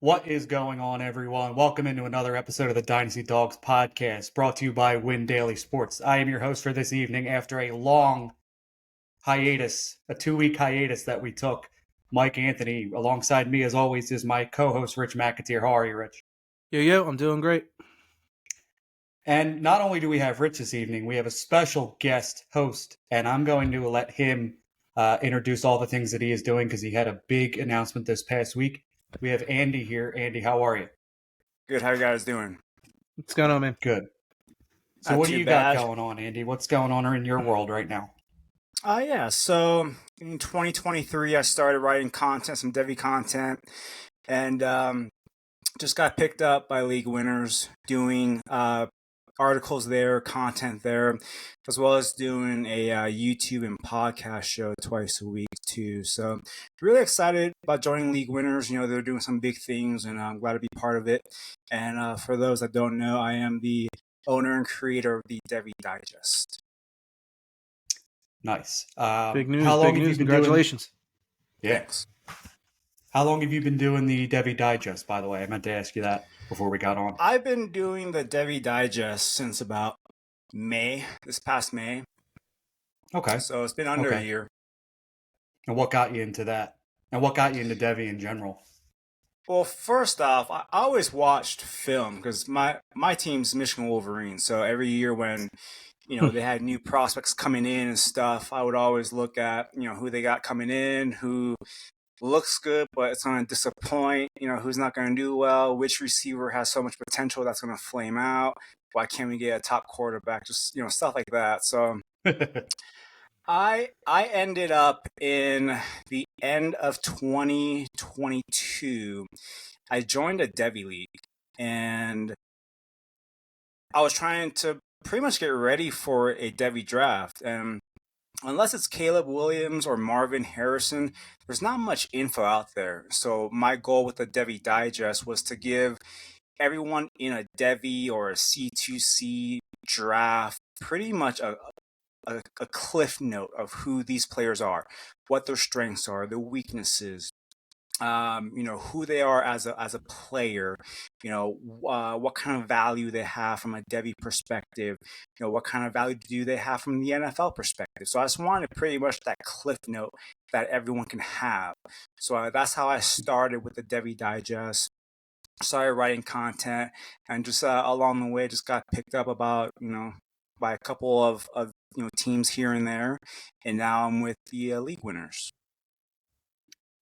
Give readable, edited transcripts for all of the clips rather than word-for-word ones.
What is going on, everyone? Welcome into another episode of the Dynasty Dogs podcast, brought to you by Win Daily Sports. I am your host for this evening after a long hiatus, a 2-week hiatus that we took. Mike Anthony, alongside me, as always, is my co-host, Rich McAteer. How are you, Rich? Yo, I'm doing great. And not only do we have Rich this evening, we have a special guest host, and I'm going to let him introduce all the things that he is doing because he had a big announcement this past week. We have Andy here. Andy, how are you? Good. How you guys doing? What's going on, man? Good. So Not what do too you bad. got going on, Andy? What's going on in your world right now? Yeah. So in 2023, I started writing content, some Devy content, and just got picked up by League Winners doing articles there, content there, as well as doing a YouTube and podcast show twice a week too. So really excited about joining League Winners. You know, they're doing some big things, and I'm glad to be part of it. And for those that don't know, I am the owner and creator of the Devy Digest. Nice. Big news. How long big have news. you been Congratulations. Doing... Thanks. How long have you been doing the Devy Digest, by the way? I meant to ask you that before we got on. I've been doing the Devy Digest since about May, this past May. Okay. So it's been under a year. And what got you into that? And what got you into Devy in general? Well, first off, I always watched film because my team's Michigan Wolverines. So every year when, they had new prospects coming in and stuff, I would always look at, who they got coming in, who looks good, but it's going to disappoint, who's not going to do well, which receiver has so much potential that's going to flame out. Why can't we get a top quarterback? Just, stuff like that. So I ended up in the end of 2022. I joined a Devy League, and I was trying to pretty much get ready for a Devy draft. And unless it's Caleb Williams or Marvin Harrison, there's not much info out there. So my goal with the Devy Digest was to give everyone in a Devy or a C2C draft pretty much a cliff note of who these players are, what their strengths are, their weaknesses, who they are as a player, what kind of value they have from a Devy perspective, what kind of value do they have from the NFL perspective. So I just wanted pretty much that cliff note that everyone can have. So that's how I started with the Devy Digest. Started writing content, and just along the way, just got picked up about, by a couple of teams here and there, and now I'm with the League Winners.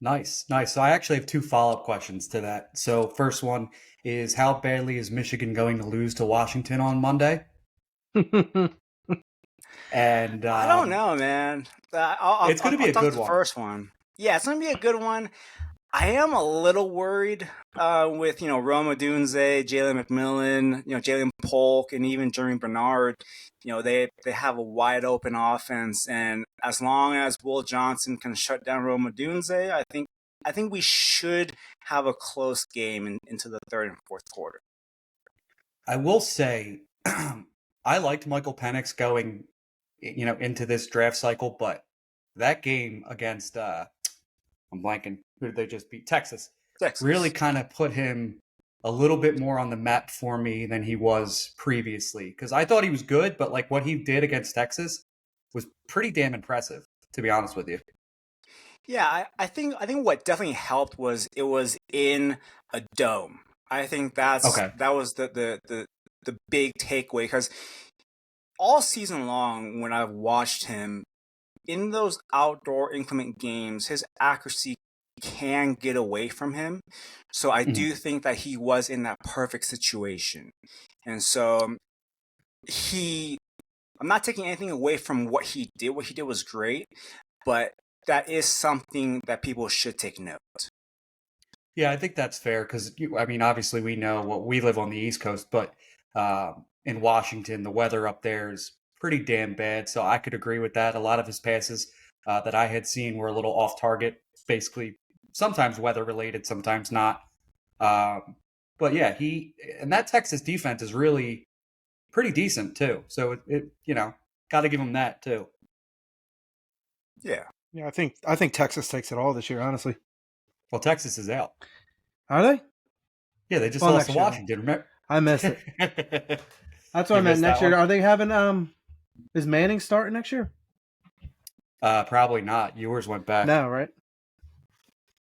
Nice. So I actually have two follow-up questions to that. So first one is, how badly is Michigan going to lose to Washington on Monday? And I don't know, man. It's going to be a good one. First one. Yeah, it's going to be a good one. I am a little worried with, Roma Dunze, Jalen McMillan, Jalen Polk, and even Jeremy Bernard. They have a wide open offense, and as long as Will Johnson can shut down Roma Dunze, I think we should have a close game into the third and fourth quarter. I will say, I liked Michael Penix going, into this draft cycle, but that game against I'm blanking. Who did they just beat? Texas. Really kind of put him a little bit more on the map for me than he was previously. Because I thought he was good, but like what he did against Texas was pretty damn impressive, to be honest with you. Yeah, I think what definitely helped was it was in a dome. I think that was the big takeaway, because all season long when I've watched him in those outdoor inclement games, his accuracy can get away from him. So I do think that he was in that perfect situation. And so I'm not taking anything away from what he did. What he did was great, but that is something that people should take note. Yeah, I think that's fair because, obviously we know we live on the East Coast, but in Washington, the weather up there is pretty damn bad. So I could agree with that. A lot of his passes that I had seen were a little off target, basically sometimes weather related, sometimes not. But yeah, and that Texas defense is really pretty decent too. So it got to give him that too. Yeah. I think Texas takes it all this year, honestly. Well, Texas is out. Are they? Yeah, they just Well, lost to next year. Washington. Remember? I missed it. That's what I You meant. missed Next that year, one? are they having Is Manning starting next year? Probably not. Yours went back. No, right?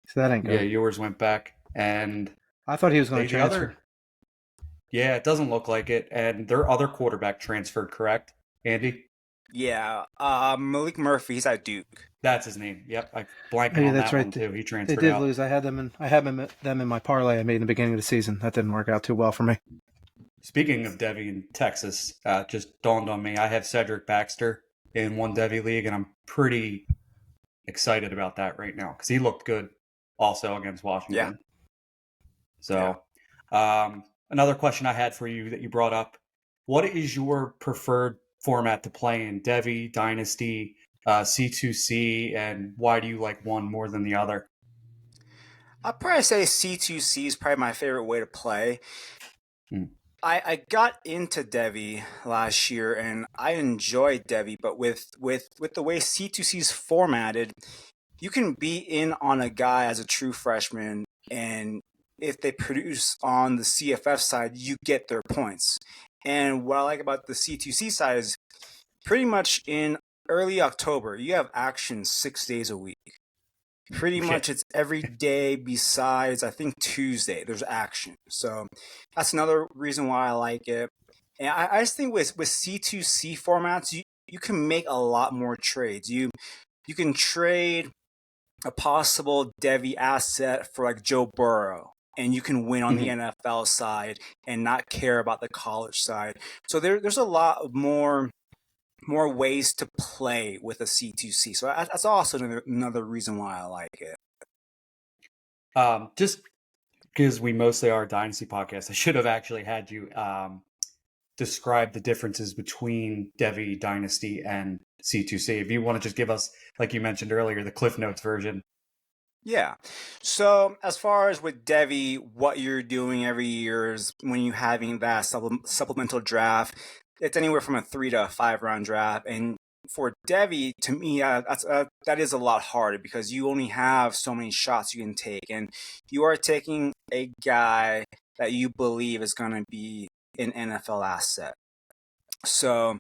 So that ain't Yeah, good. yours went back, and I thought he was going they to the transfer. other. Yeah, it doesn't look like it, and their other quarterback transferred. Correct, Andy? Yeah, Malik Murphy, he's at Duke. That's his name. Yep, I'm Oh, blanking yeah, on that's that right. one too. He They transferred did out. lose. I had them them in my parlay I made in the beginning of the season. That didn't work out too well for me. Speaking of Devy in Texas, just dawned on me. I have Cedric Baxter in one Devy league, and I'm pretty excited about that right now because he looked good also against Yeah, Washington. yeah. So, another question I had for you that you brought up: what is your preferred format to play in? Devy, Dynasty, C2C, and why do you like one more than the other? I'd probably say C2C is probably my favorite way to play. Hmm. I got into Devy last year and I enjoyed Devy, but with the way C2C is formatted, you can be in on a guy as a true freshman, and if they produce on the CFF side, you get their points. And what I like about the C2C side is pretty much in early October, you have action 6 days a week. Pretty Yeah. much it's every day besides, I think, Tuesday, there's action. So that's another reason why I like it. And I just think with C2C formats, you can make a lot more trades. You can trade a possible Devy asset for like Joe Burrow, and you can win on the Mhm. NFL side and not care about the college side. So there's a lot more ways to play with a C2C. So that's also another reason why I like it. Just because we mostly are a Dynasty podcast, I should have actually had you describe the differences between Devy, Dynasty, and C2C. If you want to just give us, like you mentioned earlier, the Cliff Notes version. Yeah. So as far as with Devy, what you're doing every year is when you're having that supplemental draft, it's anywhere from a 3 to 5 round draft. And for Devy, to me, that is a lot harder because you only have so many shots you can take, and you are taking a guy that you believe is going to be an NFL asset. So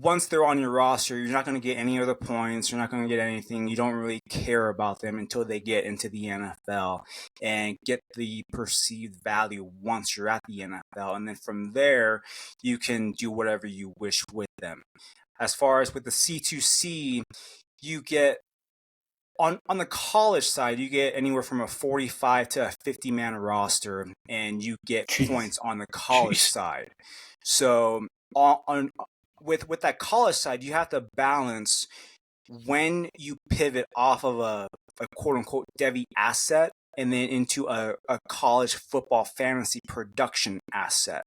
once they're on your roster, you're not going to get any other points. You're not going to get anything. You don't really care about them until they get into the NFL and get the perceived value once you're at the NFL. And then from there, you can do whatever you wish with them. As far as with the C2C, you get on the college side, you get anywhere from a 45 to a 50 man roster, and you get Jeez. points on the college Jeez. side. So on with that college side, you have to balance when you pivot off of a quote unquote Devy asset and then into a college football fantasy production asset.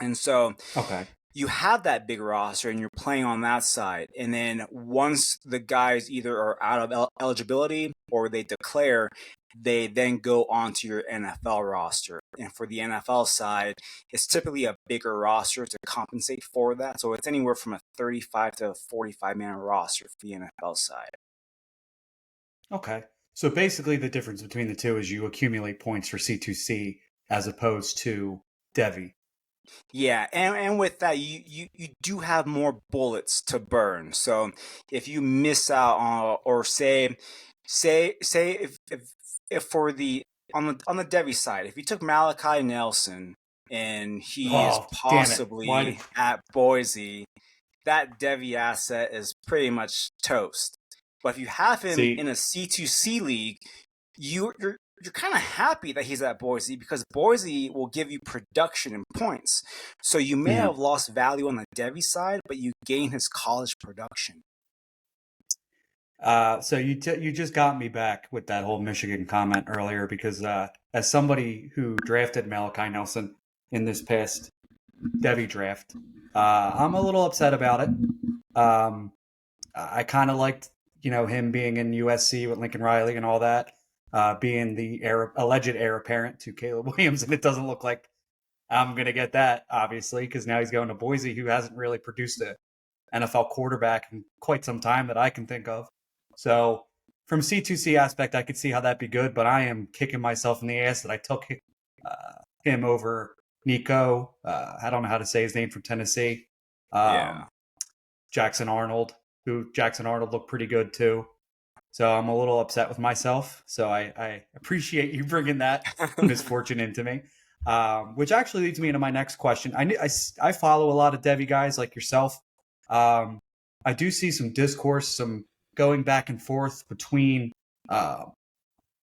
And so Okay. you have that big roster and you're playing on that side. And then once the guys either are out of eligibility or they declare, they then go onto your NFL roster. And for the NFL side, it's typically a bigger roster to compensate for that. So it's anywhere from a 35 to 45 man roster for the NFL side. Okay. So basically, the difference between the two is you accumulate points for C2C as opposed to Devy. Yeah, and with that, you do have more bullets to burn. So if you miss out on, or say if for the on the Devy side, if you took Malachi Nelson and he is Oh, damn it. Why did. possibly at Boise, that Devy asset is pretty much toast. But if you have him in See, a C2C league, you're kind of happy that he's at Boise because Boise will give you production and points. So you may mhm. have lost value on the Devy side, but you gain his college production. So you just got me back with that whole Michigan comment earlier because as somebody who drafted Malachi Nelson in this past Devy draft, I'm a little upset about it. Um, I kind of liked him being in USC with Lincoln Riley and all that, being the alleged heir apparent to Caleb Williams, and it doesn't look like I'm gonna get that obviously because now he's going to Boise, who hasn't really produced a NFL quarterback in quite some time that I can think of. So from C2C aspect, I could see how that'd be good, but I am kicking myself in the ass that I took him over Nico. I don't know how to say his name from Tennessee. Yeah. Jackson Arnold, Jackson Arnold looked pretty good too. So I'm a little upset with myself. So I appreciate you bringing that misfortune into me. Which actually leads me into my next question. I follow a lot of Devy guys like yourself. Um, I do see some discourse, some going back and forth between uh,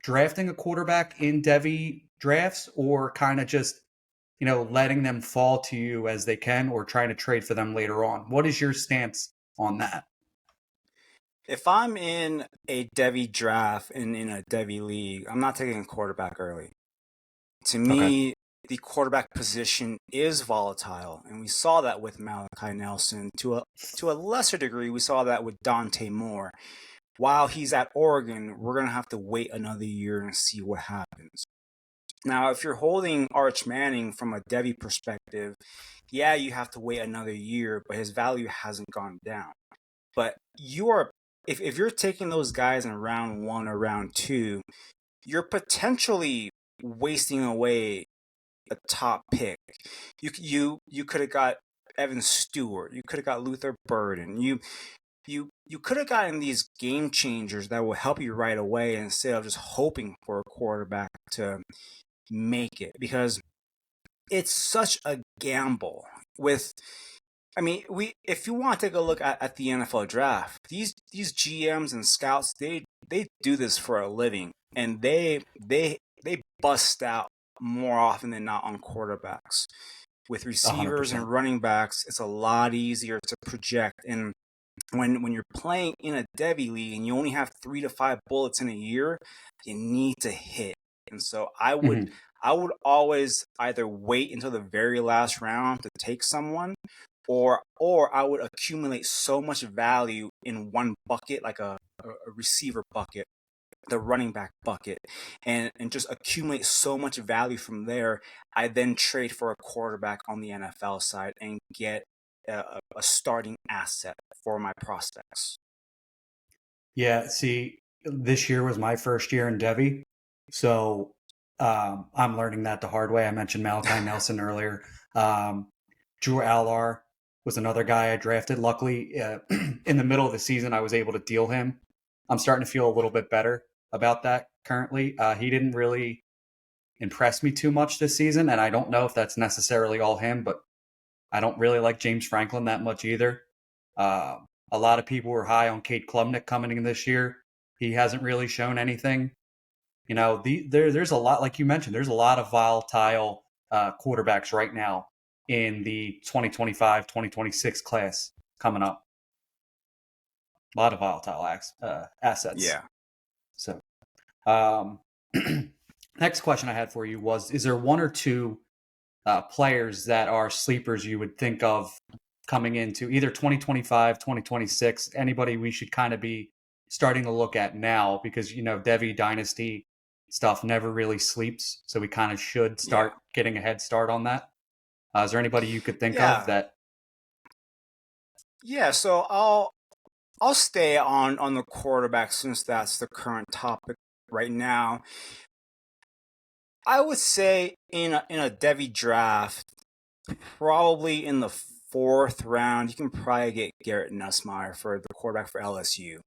drafting a quarterback in Devy drafts or kind of just letting them fall to you as they can or trying to trade for them later on. What is your stance on that? If I'm in a Devy draft and in a Devy league, I'm not taking a quarterback early. To Okay. me, the quarterback position is volatile, and we saw that with Malachi Nelson. To a lesser degree, we saw that with Dante Moore. While he's at Oregon, we're gonna have to wait another year and see what happens. Now, if you're holding Arch Manning from a Devy perspective, yeah, you have to wait another year, but his value hasn't gone down. But if you're taking those guys in round 1 or round 2, you're potentially wasting away a top pick. You could have got Evan Stewart. You could have got Luther Burden. You could have gotten these game changers that will help you right away instead of just hoping for a quarterback to make it, because it's such a gamble with. I mean, if you want to take a look at the NFL draft, these GMs and scouts, they do this for a living, and they bust out more often than not on quarterbacks. With receivers 100%. and running backs, it's a lot easier to project. And when you're playing in a Devy league and you only have 3 to 5 bullets in a year, you need to hit. And so Mhm. I would always either wait until the very last round to take someone, or I would accumulate so much value in one bucket, like a receiver bucket, the running back bucket, and just accumulate so much value from there. I then trade for a quarterback on the NFL side and get a starting asset for my prospects. Yeah, see, this year was my first year in Devy, so I'm learning that the hard way. I mentioned Malachi Nelson earlier. Um, Drew Allar was another guy I drafted. Luckily, in the middle of the season, I was able to deal him. I'm starting to feel a little bit better about that currently. He didn't really impress me too much this season, and I don't know if that's necessarily all him, but I don't really like James Franklin that much either. Uh, a lot of people were high on Kate Klubnik coming in this year. He hasn't really shown anything. There's a lot, like you mentioned, there's a lot of volatile quarterbacks right now in the 2025-2026 class coming up. A lot of volatile assets. Yeah. So, um, next question I had for you was: is there one or two players that are sleepers you would think of coming into either 2025, 2026, anybody we should kind of be starting to look at now? Because, Devy Dynasty stuff never really sleeps. So we kind of should Yeah. start getting a head start on that. Is there anybody you could think of Yeah. that? Yeah. So I'll stay on the quarterback since that's the current topic right now. I would say in a Devy draft, probably in the 4th round, you can probably get Garrett Nussmeier for the quarterback for LSU.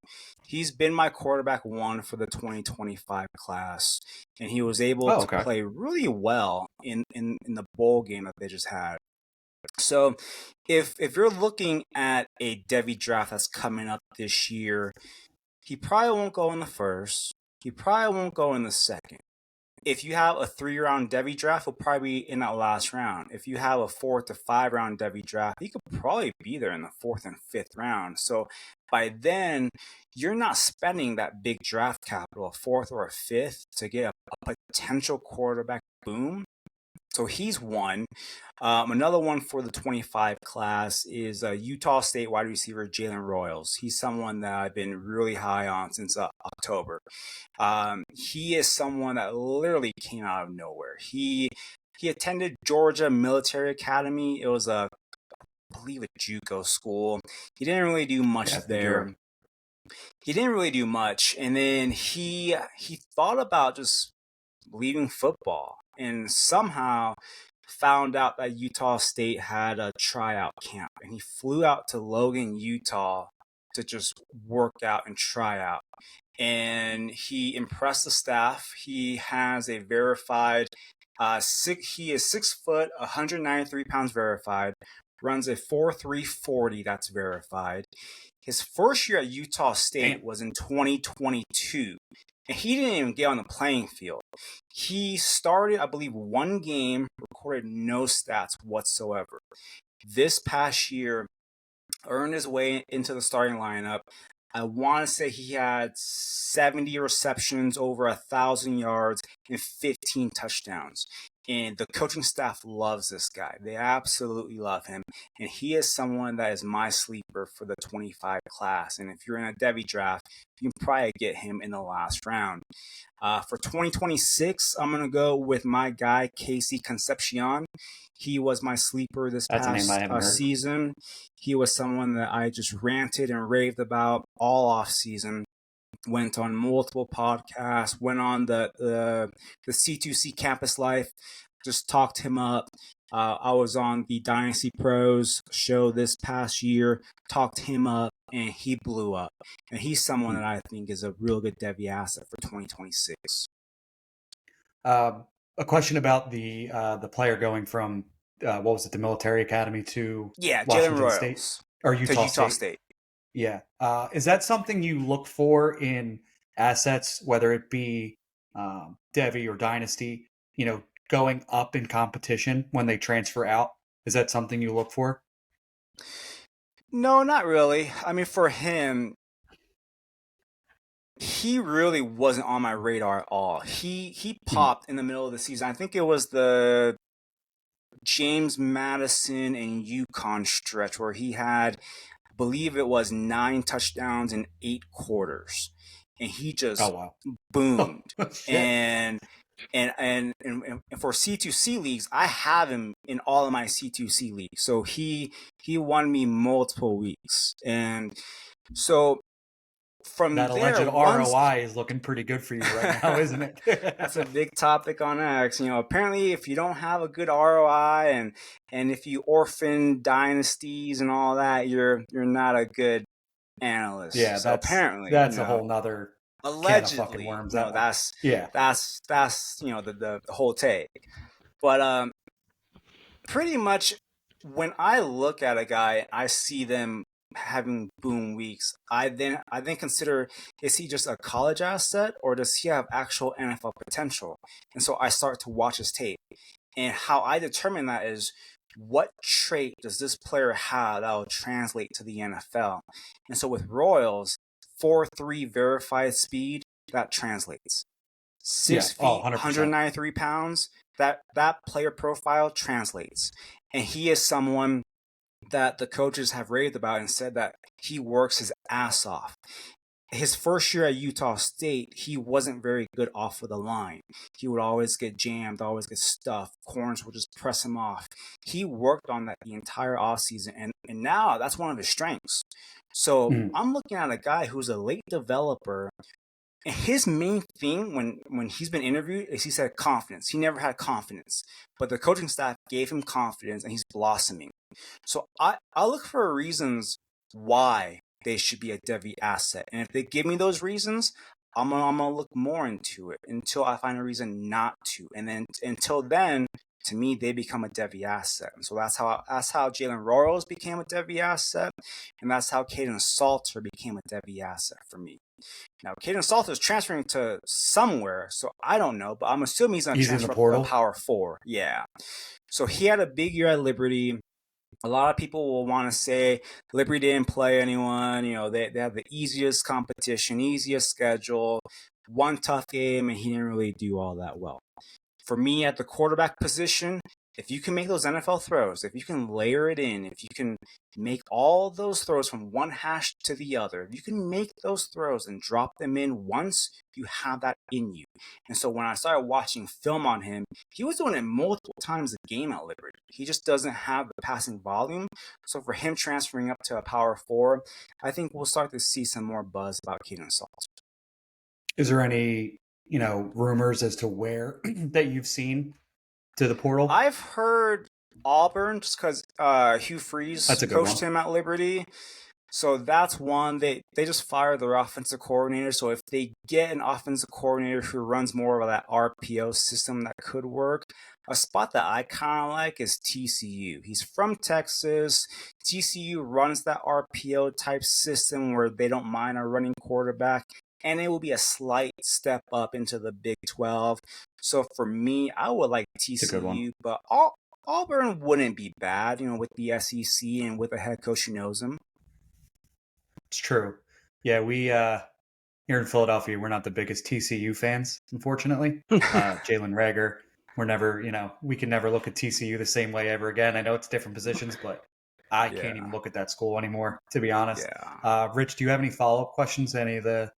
He's been my quarterback 1 for the 2025 class, and he was able Oh, to okay. play really well in the bowl game that they just had. So if you're looking at a Devy draft that's coming up this year, he probably won't go in the first. He probably won't go in the second. If you have a 3-round Devy draft, he'll probably be in that last round. If you have a 4 to 5 round Devy draft, he could probably be there in the 4th and 5th round. So by then, you're not spending that big draft capital, a 4th or a 5th, to get a potential quarterback boom. So he's one. Another one for the 25 class is Utah State wide receiver Jalen Royals. He's someone that I've been really high on since October. He is someone that literally came out of nowhere. He attended Georgia Military Academy. It was I believe a JUCO school. He didn't really do much Yeah, I think you're right. there. He didn't really do much, and then he thought about just leaving football, and somehow found out that Utah State had a tryout camp, and he flew out to Logan, Utah to just work out and try out. And he impressed the staff. He has a verified he is 6 foot, 193 pounds verified, runs a 4.340 that's verified. His first year at Utah State was in 2022, and he didn't even get on the playing field. He started, I believe, one game, recorded no stats whatsoever. This past year, earned his way into the starting lineup. I want to say he had 70 receptions, over 1,000 yards, and 15 touchdowns. And the coaching staff loves this guy. They absolutely love him. And he is someone that is my sleeper for the 25 class. And if you're in a Devy draft, you can probably get him in the last round. For 2026, I'm going to go with my guy, Casey Concepcion. He was my sleeper this That's a name I past haven't heard. season. He was someone that I just ranted and raved about all off season. Went on multiple podcasts, went on the C2C Campus Life, just talked him up. I was on the Dynasty Pros show this past year, talked him up, and he blew up. And he's someone that I think is a real good Devy asset for 2026. A question about the player going from what was it, the military academy to Yeah, Jalen Washington Royals State or to Utah Utah State? State. Yeah. Is that something you look for in assets, whether it be Devy or Dynasty, going up in competition when they transfer out? Is that something you look for? No, not really. I mean, for him, he really wasn't on my radar at all. He popped in the middle of the season. I think it was the James Madison and UConn stretch where he had, I believe it was 9 touchdowns in 8 quarters, and he just boomed. and for C2C leagues, I have him in all of my C2C leagues. So he won me multiple weeks, and so from that there, alleged ROI is looking pretty good for you right now, isn't it? That's a big topic on X. Apparently, if you don't have a good ROI and if you orphan dynasties and all that, you're not a good analyst. Yeah, so apparently that's a whole nother allegedly. Can of fucking worms. That's the whole take. But pretty much when I look at a guy, I see them having boom weeks. I then consider, is he just a college asset or does he have actual NFL potential? And so I start to watch his tape. And how I determine that is, what trait does this player have that will translate to the NFL? And so with Royals, 4.3 verified speed, that translates. 6 feet, 193 pounds, that player profile translates. And he is someone that the coaches have raved about and said that he works his ass off. His first year at Utah State, he wasn't very good off of the line. He would always get jammed, always get stuffed. Corners would just press him off. He worked on that the entire offseason, and now that's one of his strengths. So I'm looking at a guy who's a late developer. And his main thing when he's been interviewed is he said confidence. He never had confidence, but the coaching staff gave him confidence, and he's blossoming. So I look for reasons why they should be a Devy asset, and if they give me those reasons, I'm gonna look more into it until I find a reason not to, and then until then, to me, they become a Devy asset. And so that's how Jalen Royals became a Devy asset, and that's how Caden Salter became a Devy asset for me. Now, Caden Salter is transferring to somewhere, so I don't know, but I'm assuming he's going to transfer to Power 4. Yeah. So he had a big year at Liberty. A lot of people will want to say Liberty didn't play anyone. They have the easiest competition, easiest schedule, one tough game, and he didn't really do all that well. For me, at the quarterback position, if you can make those NFL throws, if you can layer it in, if you can make all those throws from one hash to the other, if you can make those throws and drop them in once, you have that in you. And so when I started watching film on him, he was doing it multiple times a game at Liberty. He just doesn't have the passing volume. So for him transferring up to a Power 4, I think we'll start to see some more buzz about Caden Salter. Is there any rumors as to where that you've seen to the portal? I've heard Auburn just because Hugh That's Freeze a good one. coached him at Liberty. So that's one. They just fired their offensive coordinator. So if they get an offensive coordinator who runs more of that RPO system, that could work. A spot that I kind of like is TCU. He's from Texas. TCU runs that RPO type system where they don't mind a running quarterback, and it will be a slight step up into the Big 12. So for me, I would like It's a good one. TCU, but Auburn wouldn't be bad, with the SEC and with a head coach who knows him. It's true. Yeah, we here in Philadelphia, we're not the biggest TCU fans, unfortunately. Jalen Rager, we're never, we can never look at TCU the same way ever again. I know it's different positions, but I can't even look at that school anymore, to be honest. Yeah. Rich, do you have any follow-up questions to any of the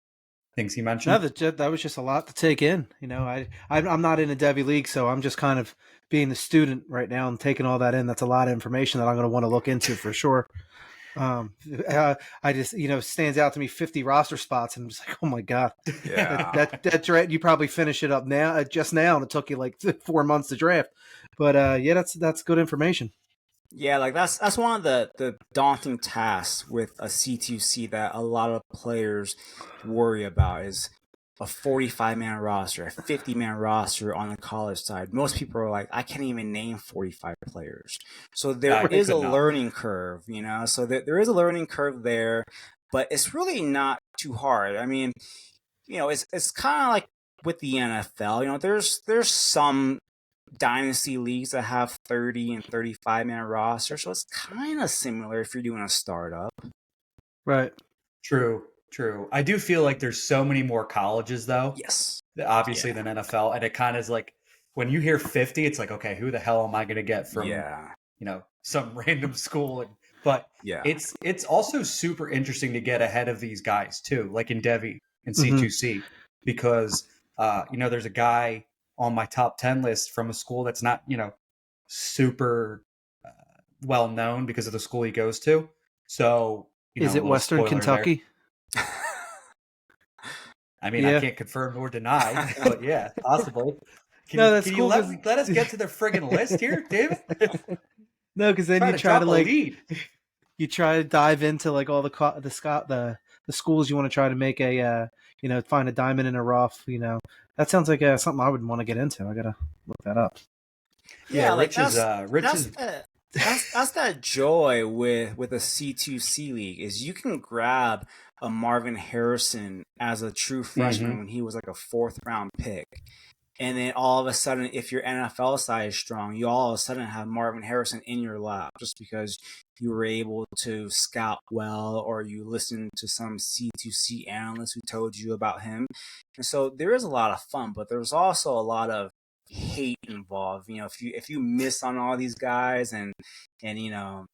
things he mentioned? No, that was just a lot to take in. I'm not in a Devy league, so I'm just kind of being the student right now and taking all that in. That's a lot of information that I'm going to want to look into for sure. I just, stands out to me 50 roster spots, and I'm just like, oh my god, Yeah. that draft, you probably finish it up now, just now, and it took you like 4 months to draft. But yeah, that's good information. Yeah, like that's one of the daunting tasks with a C2C that a lot of players worry about is a 45-man roster, a 50-man roster on the college side. Most people are like, I can't even name 45 players. So there is a learning curve, So there is a learning curve there, but it's really not too hard. I mean, it's kind of like with the NFL. There's some Dynasty leagues that have 30 and 35-man rosters, so it's kind of similar if you're doing a startup. Right. True. I do feel like there's so many more colleges, though. Yes. Obviously, than NFL, and it kind of is like when you hear 50, it's like, okay, who the hell am I going to get from, some random school? But it's also super interesting to get ahead of these guys too, like in Devy and C2C, because there's a guy on my top 10 list from a school that's not, super well known because of the school he goes to. So, is it Western Kentucky? I mean, I can't confirm nor deny, but yeah, possibly. Can you let us get to the friggin' list here, David? No, because then you try to dive into like all the schools you want to try to make a find a diamond in a rough. That sounds like something I would want to get into. I gotta look that up. Yeah, like that's that joy with a C2C league is you can grab a Marvin Harrison as a true freshman when he was like a 4th round pick. And then all of a sudden, if your NFL side is strong, you all of a sudden have Marvin Harrison in your lap just because you were able to scout well or you listened to some C2C analyst who told you about him. And so there is a lot of fun, but there's also a lot of hate involved. If you miss on all these guys and you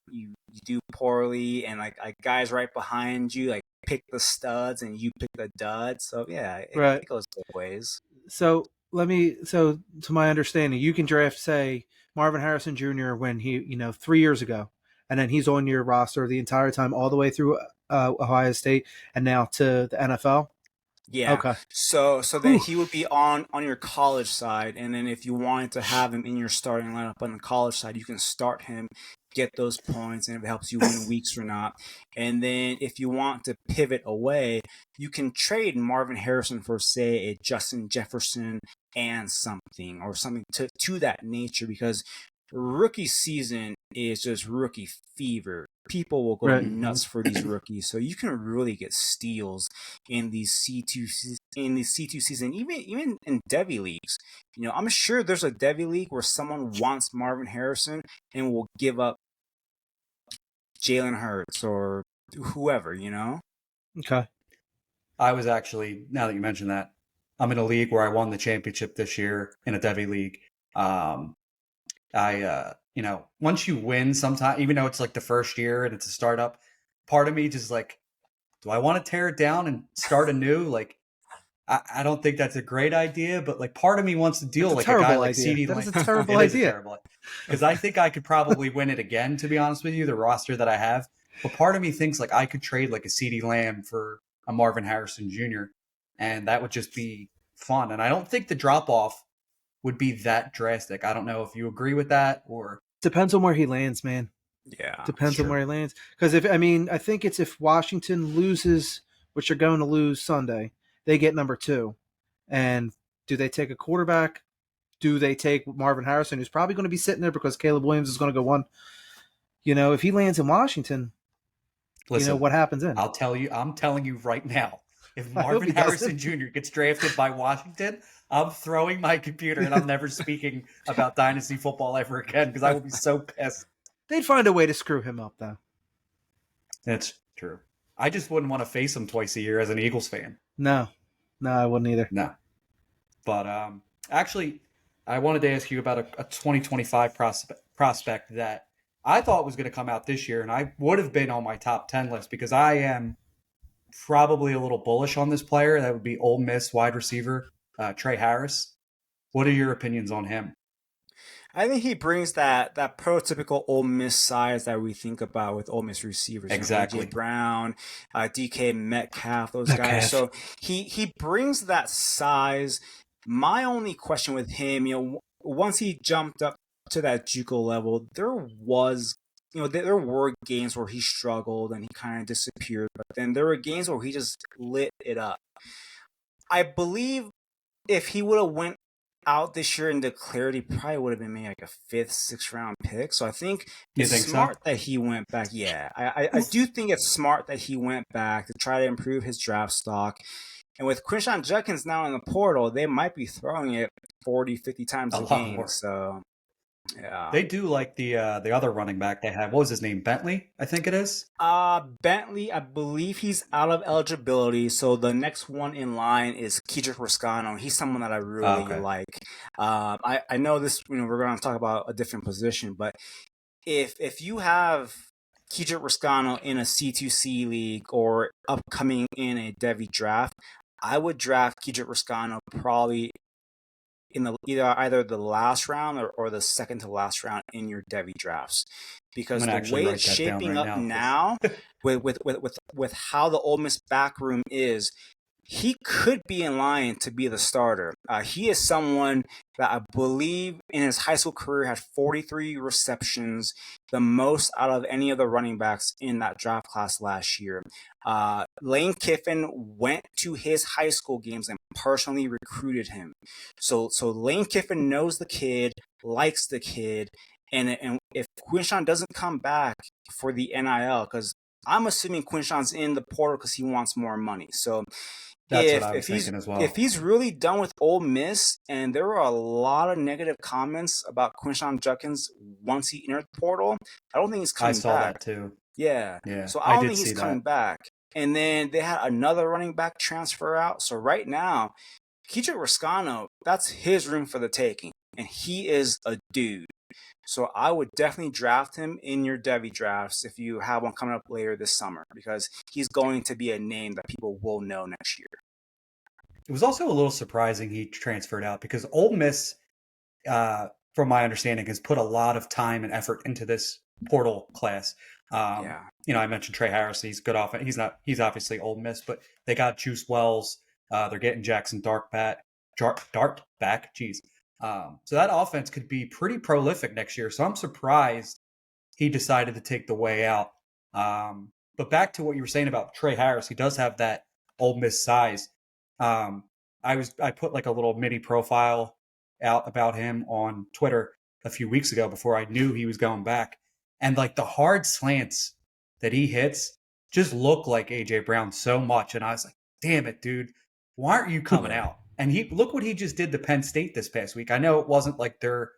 do poorly and like guys right behind you like pick the studs and you pick the duds. So yeah, it goes both ways. So to my understanding, you can draft, say, Marvin Harrison Jr. when he, 3 years ago, and then he's on your roster the entire time, all the way through Ohio State and now to the NFL. Yeah. Okay. So then he would be on your college side, and then if you wanted to have him in your starting lineup on the college side, you can start him, get those points, and if it helps you win weeks or not. And then if you want to pivot away, you can trade Marvin Harrison for, say, a Justin Jefferson and something to that nature, because rookie season is just rookie fever. People will go nuts for these rookies, so you can really get steals in these C2 season, even in Devy leagues. I'm sure there's a Devy league where someone wants Marvin Harrison and will give up Jalen Hurts or whoever. Okay. I was actually, now that you mentioned that, I'm in a league where I won the championship this year in a Devy league. Once you win sometime, even though it's like the first year and it's a startup, part of me just like, do I want to tear it down and start anew? Like, I don't think that's a great idea, but like part of me wants to deal like a guy like CeeDee Lamb. That is a terrible idea. Because I think I could probably win it again, to be honest with you, the roster that I have. But part of me thinks like I could trade like a CeeDee Lamb for a Marvin Harrison Jr. And that would just be fun. And I don't think the drop off would be that drastic. I don't know if you agree with that or. Depends on where he lands, man. Yeah, Depends on sure. where he lands. Because I think it's if Washington loses, which they're going to lose Sunday, they get number 2. And do they take a quarterback? Do they take Marvin Harrison, who's probably going to be sitting there because Caleb Williams is going to go 1? If he lands in Washington, Listen, what happens then? I'm telling you right now, if I hope Marvin he Harrison doesn't. Jr. gets drafted by Washington, I'm throwing my computer and I'm never speaking about Dynasty football ever again because I will be so pissed. They'd find a way to screw him up, though. That's true. I just wouldn't want to face him twice a year as an Eagles fan. No, I wouldn't either. No. But actually, I wanted to ask you about a 2025 prospect that I thought was going to come out this year, and I would have been on my top 10 list because I am probably a little bullish on this player. That would be Ole Miss wide receiver Trey Harris. What are your opinions on him? I think he brings that prototypical Ole Miss size that we think about with Ole Miss receivers. Exactly. AJ Brown, DK Metcalf, those guys. So he brings that size. My only question with him, once he jumped up to that JUCO level, there were games where he struggled and he kind of disappeared, but then there were games where he just lit it up. I believe if he would have went out this year and declared, he probably would have been maybe like a 5th, 6th round pick. So I think it's smart that he went back. Yeah, I do think it's smart that he went back to try to improve his draft stock. And with Quinshon Judkins now in the portal, they might be throwing it 40, 50 times a game. More. So, yeah. They do like the other running back they had. What was his name? Bentley, I think it is. Bentley, I believe he's out of eligibility. So the next one in line is Kedrick Riscano. He's someone that I really like. I know this. We're going to talk about a different position, but if you have Kedrick Riscano in a C2C league or upcoming in a Devy draft, I would draft Kedrick Riscano probably in the either the last round or the second to last round in your Devy drafts, because the way it's shaping up now with how the Ole Miss back room is, he could be in line to be the starter. He is someone that I believe in his high school career had 43 receptions, the most out of any of the running backs in that draft class last year. Lane Kiffin went to his high school games and personally recruited him. So Lane Kiffin knows the kid, likes the kid, and if Quinshon doesn't come back for the NIL, because I'm assuming Quinshon's in the portal because he wants more money. So that's what I was thinking as well. If he's really done with Ole Miss, and there were a lot of negative comments about Quinshon Judkins once he entered the portal, I don't think he's coming back. I saw that too. Yeah. So I don't think he's coming back. And then they had another running back transfer out. So right now, Kedrick Riscano, that's his room for the taking. And he is a dude. So I would definitely draft him in your Devy drafts if you have one coming up later this summer, because he's going to be a name that people will know next year. It was also a little surprising he transferred out because Ole Miss, from my understanding, has put a lot of time and effort into this portal class. I mentioned Trey Harris. He's good off. He's obviously Ole Miss, but they got Juice Wells. They're getting Jackson Dart back. Jeez. So that offense could be pretty prolific next year. So I'm surprised he decided to take the way out. But back to what you were saying about Trey Harris, he does have that Ole Miss size. I put like a little mini profile out about him on Twitter a few weeks ago before I knew he was going back. And like the hard slants that he hits just look like AJ Brown so much. And I was like, damn it, dude, why aren't you coming out? And look what he just did to Penn State this past week. I know it wasn't like their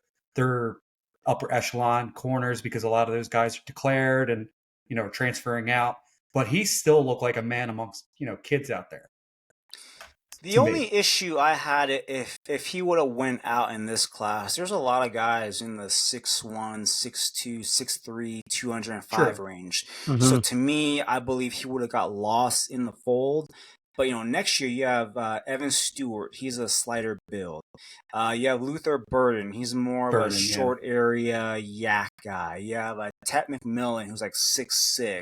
upper echelon corners because a lot of those guys are declared and, transferring out, but he still looked like a man amongst, kids out there. The only issue I had, if he would have went out in this class, there's a lot of guys in the 6'1", 6'2", 6'3", 205 range. Mm-hmm. So to me, I believe he would have got lost in the fold. But, next year you have Evan Stewart. He's a slider build. You have Luther Burden. He's more of a short area yak guy. You have Tet McMillan, who's like 6'6".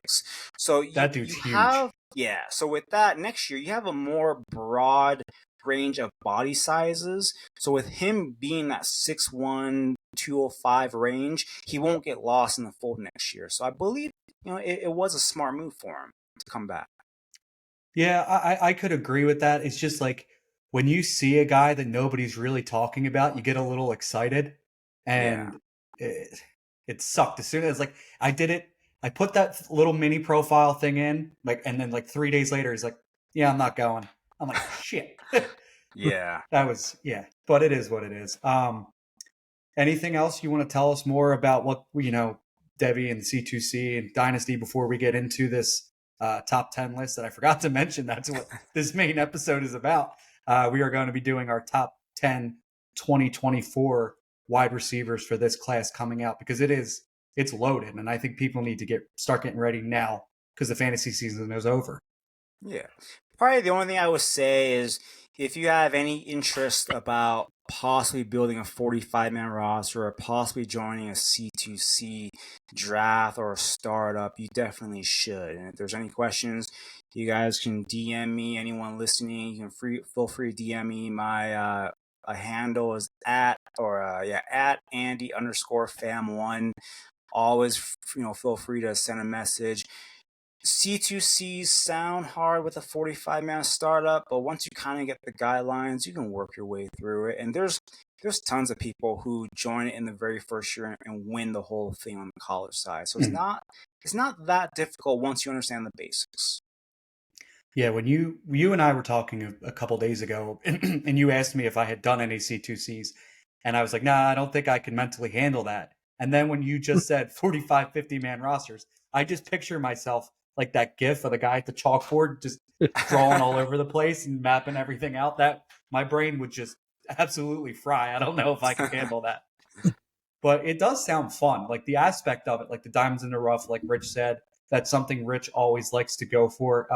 So that dude's huge. So with that, next year you have a more broad range of body sizes. So with him being that 6'1", 205 range, he won't get lost in the fold next year. So I believe it was a smart move for him to come back. Yeah, I could agree with that. It's just like when you see a guy that nobody's really talking about, you get a little excited, Yeah. and it sucked as soon as like I did it. I put that little mini profile thing in, like, and then like 3 days later, he's like, "Yeah, I'm not going." I'm like, "Shit." Yeah. That was but it is what it is. Anything else you want to tell us more about what Devy and C2C and Dynasty before we get into this top 10 list that I forgot to mention? That's what this main episode is about. We are going to be doing our top 10 2024 wide receivers for this class coming out, because it's loaded, and I think people need to start getting ready now because the fantasy season is over. Yeah. Probably the only thing I would say is if you have any interest about possibly building a 45-man roster or possibly joining a C2C draft or a startup, you definitely should. And if there's any questions, you guys can DM me. Anyone listening, you can feel free to DM me. My handle is at Andy_Pham1. Always, feel free to send a message. C2Cs sound hard with a 45-man startup, but once you kind of get the guidelines, you can work your way through it. And there's tons of people who join it in the very first year and win the whole thing on the college side. So it's not that difficult once you understand the basics. Yeah, when you and I were talking a couple days ago, and you asked me if I had done any C2Cs, and I was like, nah, I don't think I can mentally handle that. And then when you just said 45, 50-man rosters, I just picture myself like that gif of the guy at the chalkboard just drawing all over the place and mapping everything out. That my brain would just absolutely fry. I don't know if I could handle that. But it does sound fun. Like the aspect of it, like the diamonds in the rough, like Rich said, that's something Rich always likes to go for.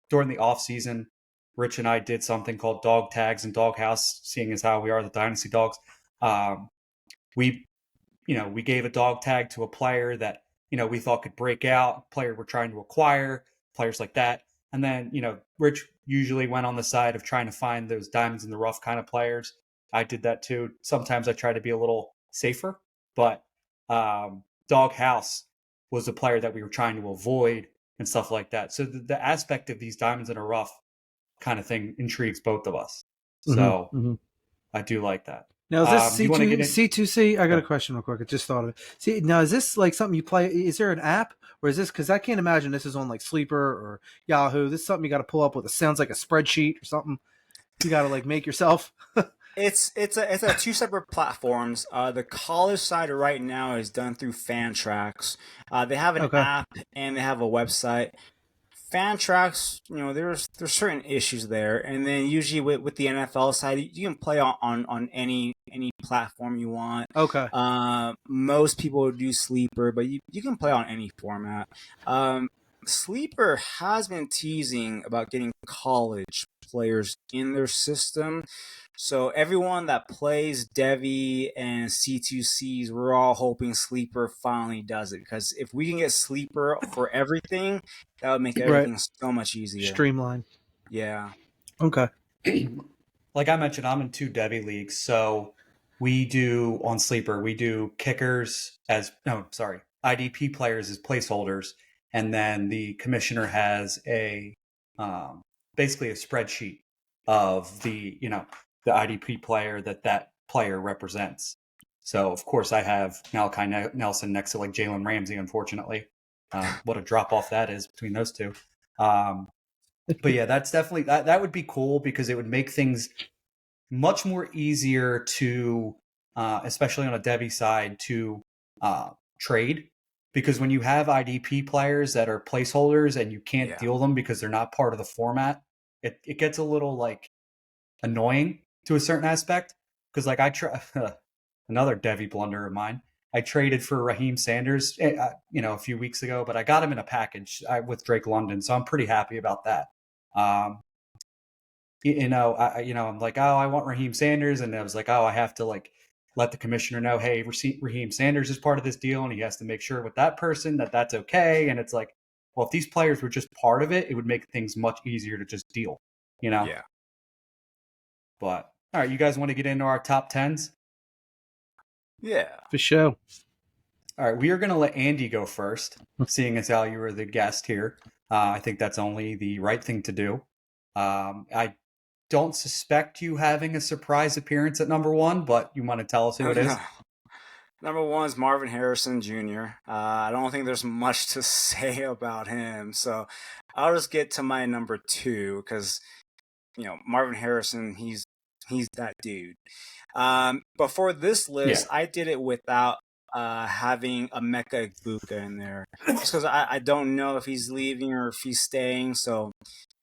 During the off season, Rich and I did something called dog tags and doghouse, seeing as how we are the Dynasty dogs. We gave a dog tag to a player that, we thought could break out, player we're trying to acquire, players like that. And then, Rich usually went on the side of trying to find those diamonds in the rough kind of players. I did that too. Sometimes I try to be a little safer, but Doghouse was a player that we were trying to avoid and stuff like that. So the aspect of these diamonds in a rough kind of thing intrigues both of us. So I do like that. Now, is this C2C? I got a question real quick. I just thought of it. See, now, is this like something you play? Is there an app, or is this, because I can't imagine this is on like Sleeper or Yahoo. This is something you got to pull up with. It sounds like a spreadsheet or something. You got to like make yourself. It's a two separate platforms. The college side right now is done through Fantrax. They have an app and they have a website. Fantrax, there's certain issues there, and then usually with the NFL side, you can play on any platform you want. Okay. Most people do Sleeper, but you can play on any format. Sleeper has been teasing about getting college players in their system. So everyone that plays Devy and C2Cs, we're all hoping Sleeper finally does it, because if we can get Sleeper for everything, that would make everything so much easier. Streamline. Yeah. Okay. Like I mentioned, I'm in 2 Devy leagues, so we do on Sleeper, we do kickers IDP players as placeholders, and then the commissioner has a basically a spreadsheet of the IDP player that player represents. So, of course, I have Malachi Nelson next to like Jalen Ramsey, unfortunately. What a drop off that is between those two. But yeah, that's definitely, that would be cool, because it would make things much more easier to, especially on a Devy side, to trade. Because when you have IDP players that are placeholders and you can't deal them because they're not part of the format, it gets a little like annoying to a certain aspect. Because like another Devy blunder of mine, I traded for Raheem Sanders, a few weeks ago, but I got him in a package with Drake London, so I'm pretty happy about that. I'm like, oh, I want Raheem Sanders, and I was like, oh, I have to like let the commissioner know, hey, Raheem Sanders is part of this deal, and he has to make sure with that person that that's okay. And it's like, well, if these players were just part of it, it would make things much easier to just deal, Yeah. But all right, you guys want to get into our top tens? Yeah. For sure. All right, we are going to let Andy go first, seeing as how you were the guest here. I think that's only the right thing to do. I don't suspect you having a surprise appearance at number one, but you want to tell us who it is? Number one is Marvin Harrison Jr. I don't think there's much to say about him, so I'll just get to my number two because Marvin Harrison, he's that dude. But for this Yeah. list, I did it without having a Emeka Egbuka in there, just because I don't know if he's leaving or if he's staying, so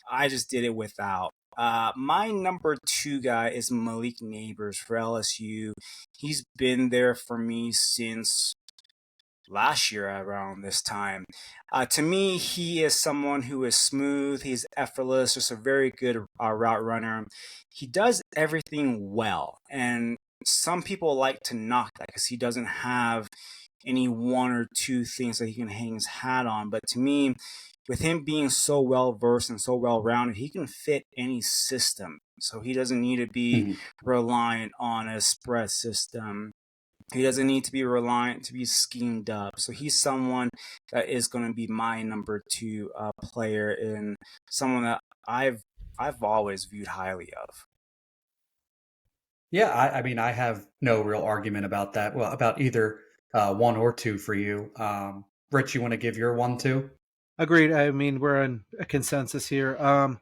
I just did it without. My number two guy is Malik Neighbors for LSU. He's been there for me since last year around this time. To me, he is someone who is smooth. He's effortless. Just a very good route runner. He does everything well, and some people like to knock that because he doesn't have any one or two things that he can hang his hat on. But to me, with him being so well versed and so well rounded, he can fit any system. So he doesn't need to be reliant on a spread system. He doesn't need to be reliant to be schemed up. So he's someone that is going to be my number two player and someone that I've always viewed highly of. Yeah, I mean, I have no real argument about that. Well, about either one or two for you. Rich, you want to give your one, too? Agreed. I mean, we're in a consensus here. I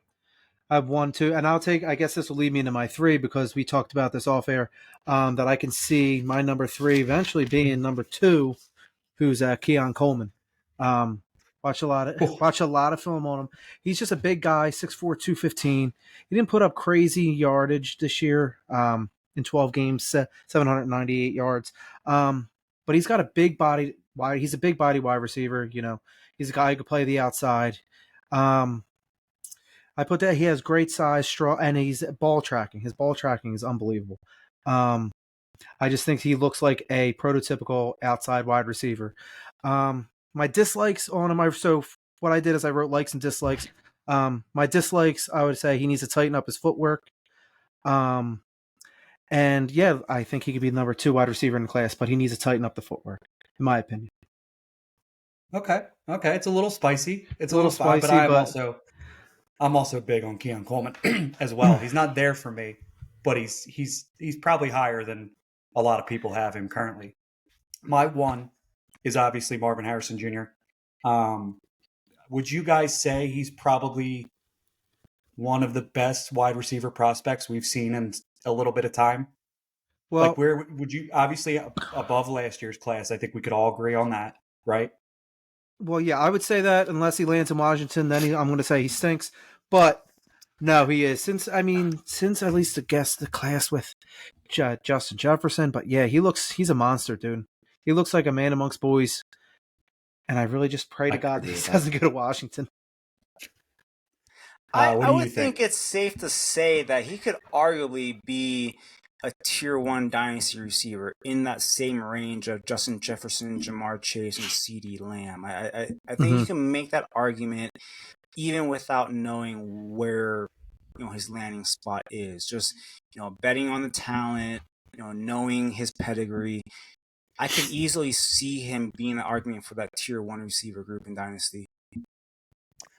have one, two, and I'll take. I guess this will lead me into my three because we talked about this off air. That I can see my number three eventually being number two, who's Keon Coleman. Watch a lot of film on him. He's just a big guy, 6'4", 215. He didn't put up crazy yardage this year. In 12 games, 798 yards. But he's got a big body. He's a big body wide receiver. He's a guy who can play the outside. I put that he has great size, strong, and he's ball tracking. His ball tracking is unbelievable. I just think he looks like a prototypical outside wide receiver. My dislikes on him. So what I did is I wrote likes and dislikes. My dislikes, I would say he needs to tighten up his footwork. And yeah, I think he could be the number two wide receiver in the class, but he needs to tighten up the footwork, in my opinion. Okay. It's a little spicy. It's a little spicy, but I'm also big on Keon Coleman as well. He's not there for me, but he's probably higher than a lot of people have him currently. My one is obviously Marvin Harrison Jr. Would you guys say he's probably one of the best wide receiver prospects we've seen in a little bit of time? Well, like where would you obviously above last year's class? I think we could all agree on that, right? Well, yeah, I would say that unless he lands in Washington, then I'm going to say he stinks. But no, he is. Since at least the class with Justin Jefferson. But yeah, he's a monster, dude. He looks like a man amongst boys. And I really just pray to God that he doesn't go to Washington. I would think it's safe to say that he could arguably be a tier one dynasty receiver in that same range of Justin Jefferson, Jamar Chase, and CeeDee Lamb. I think you can make that argument even without knowing where his landing spot is. Just betting on the talent, knowing his pedigree. I could easily see him being an argument for that tier one receiver group in dynasty.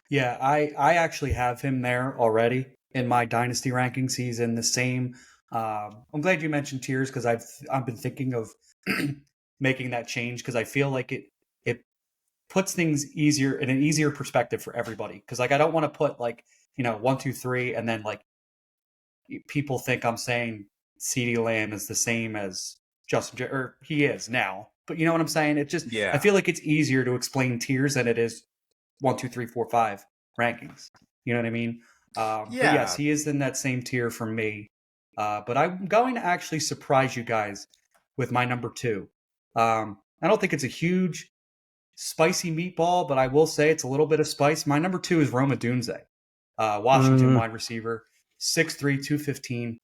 Yeah, I actually have him there already in my dynasty rankings. He's in the same. I'm glad you mentioned tiers because I've been thinking of making that change because I feel like it puts things easier in an easier perspective for everybody. Because like I don't want to put like 1, 2, 3, and then like people think I'm saying CeeDee Lamb is the same as Justin, or he is now. But you know what I'm saying? It just I feel like it's easier to explain tiers than it is 1, 2, 3, 4, 5 rankings. You know what I mean? But yes, he is in that same tier for me. But I'm going to actually surprise you guys with my number two. I don't think it's a huge spicy meatball, but I will say it's a little bit of spice. My number two is Rome Odunze, Washington wide receiver, 6'3", 215.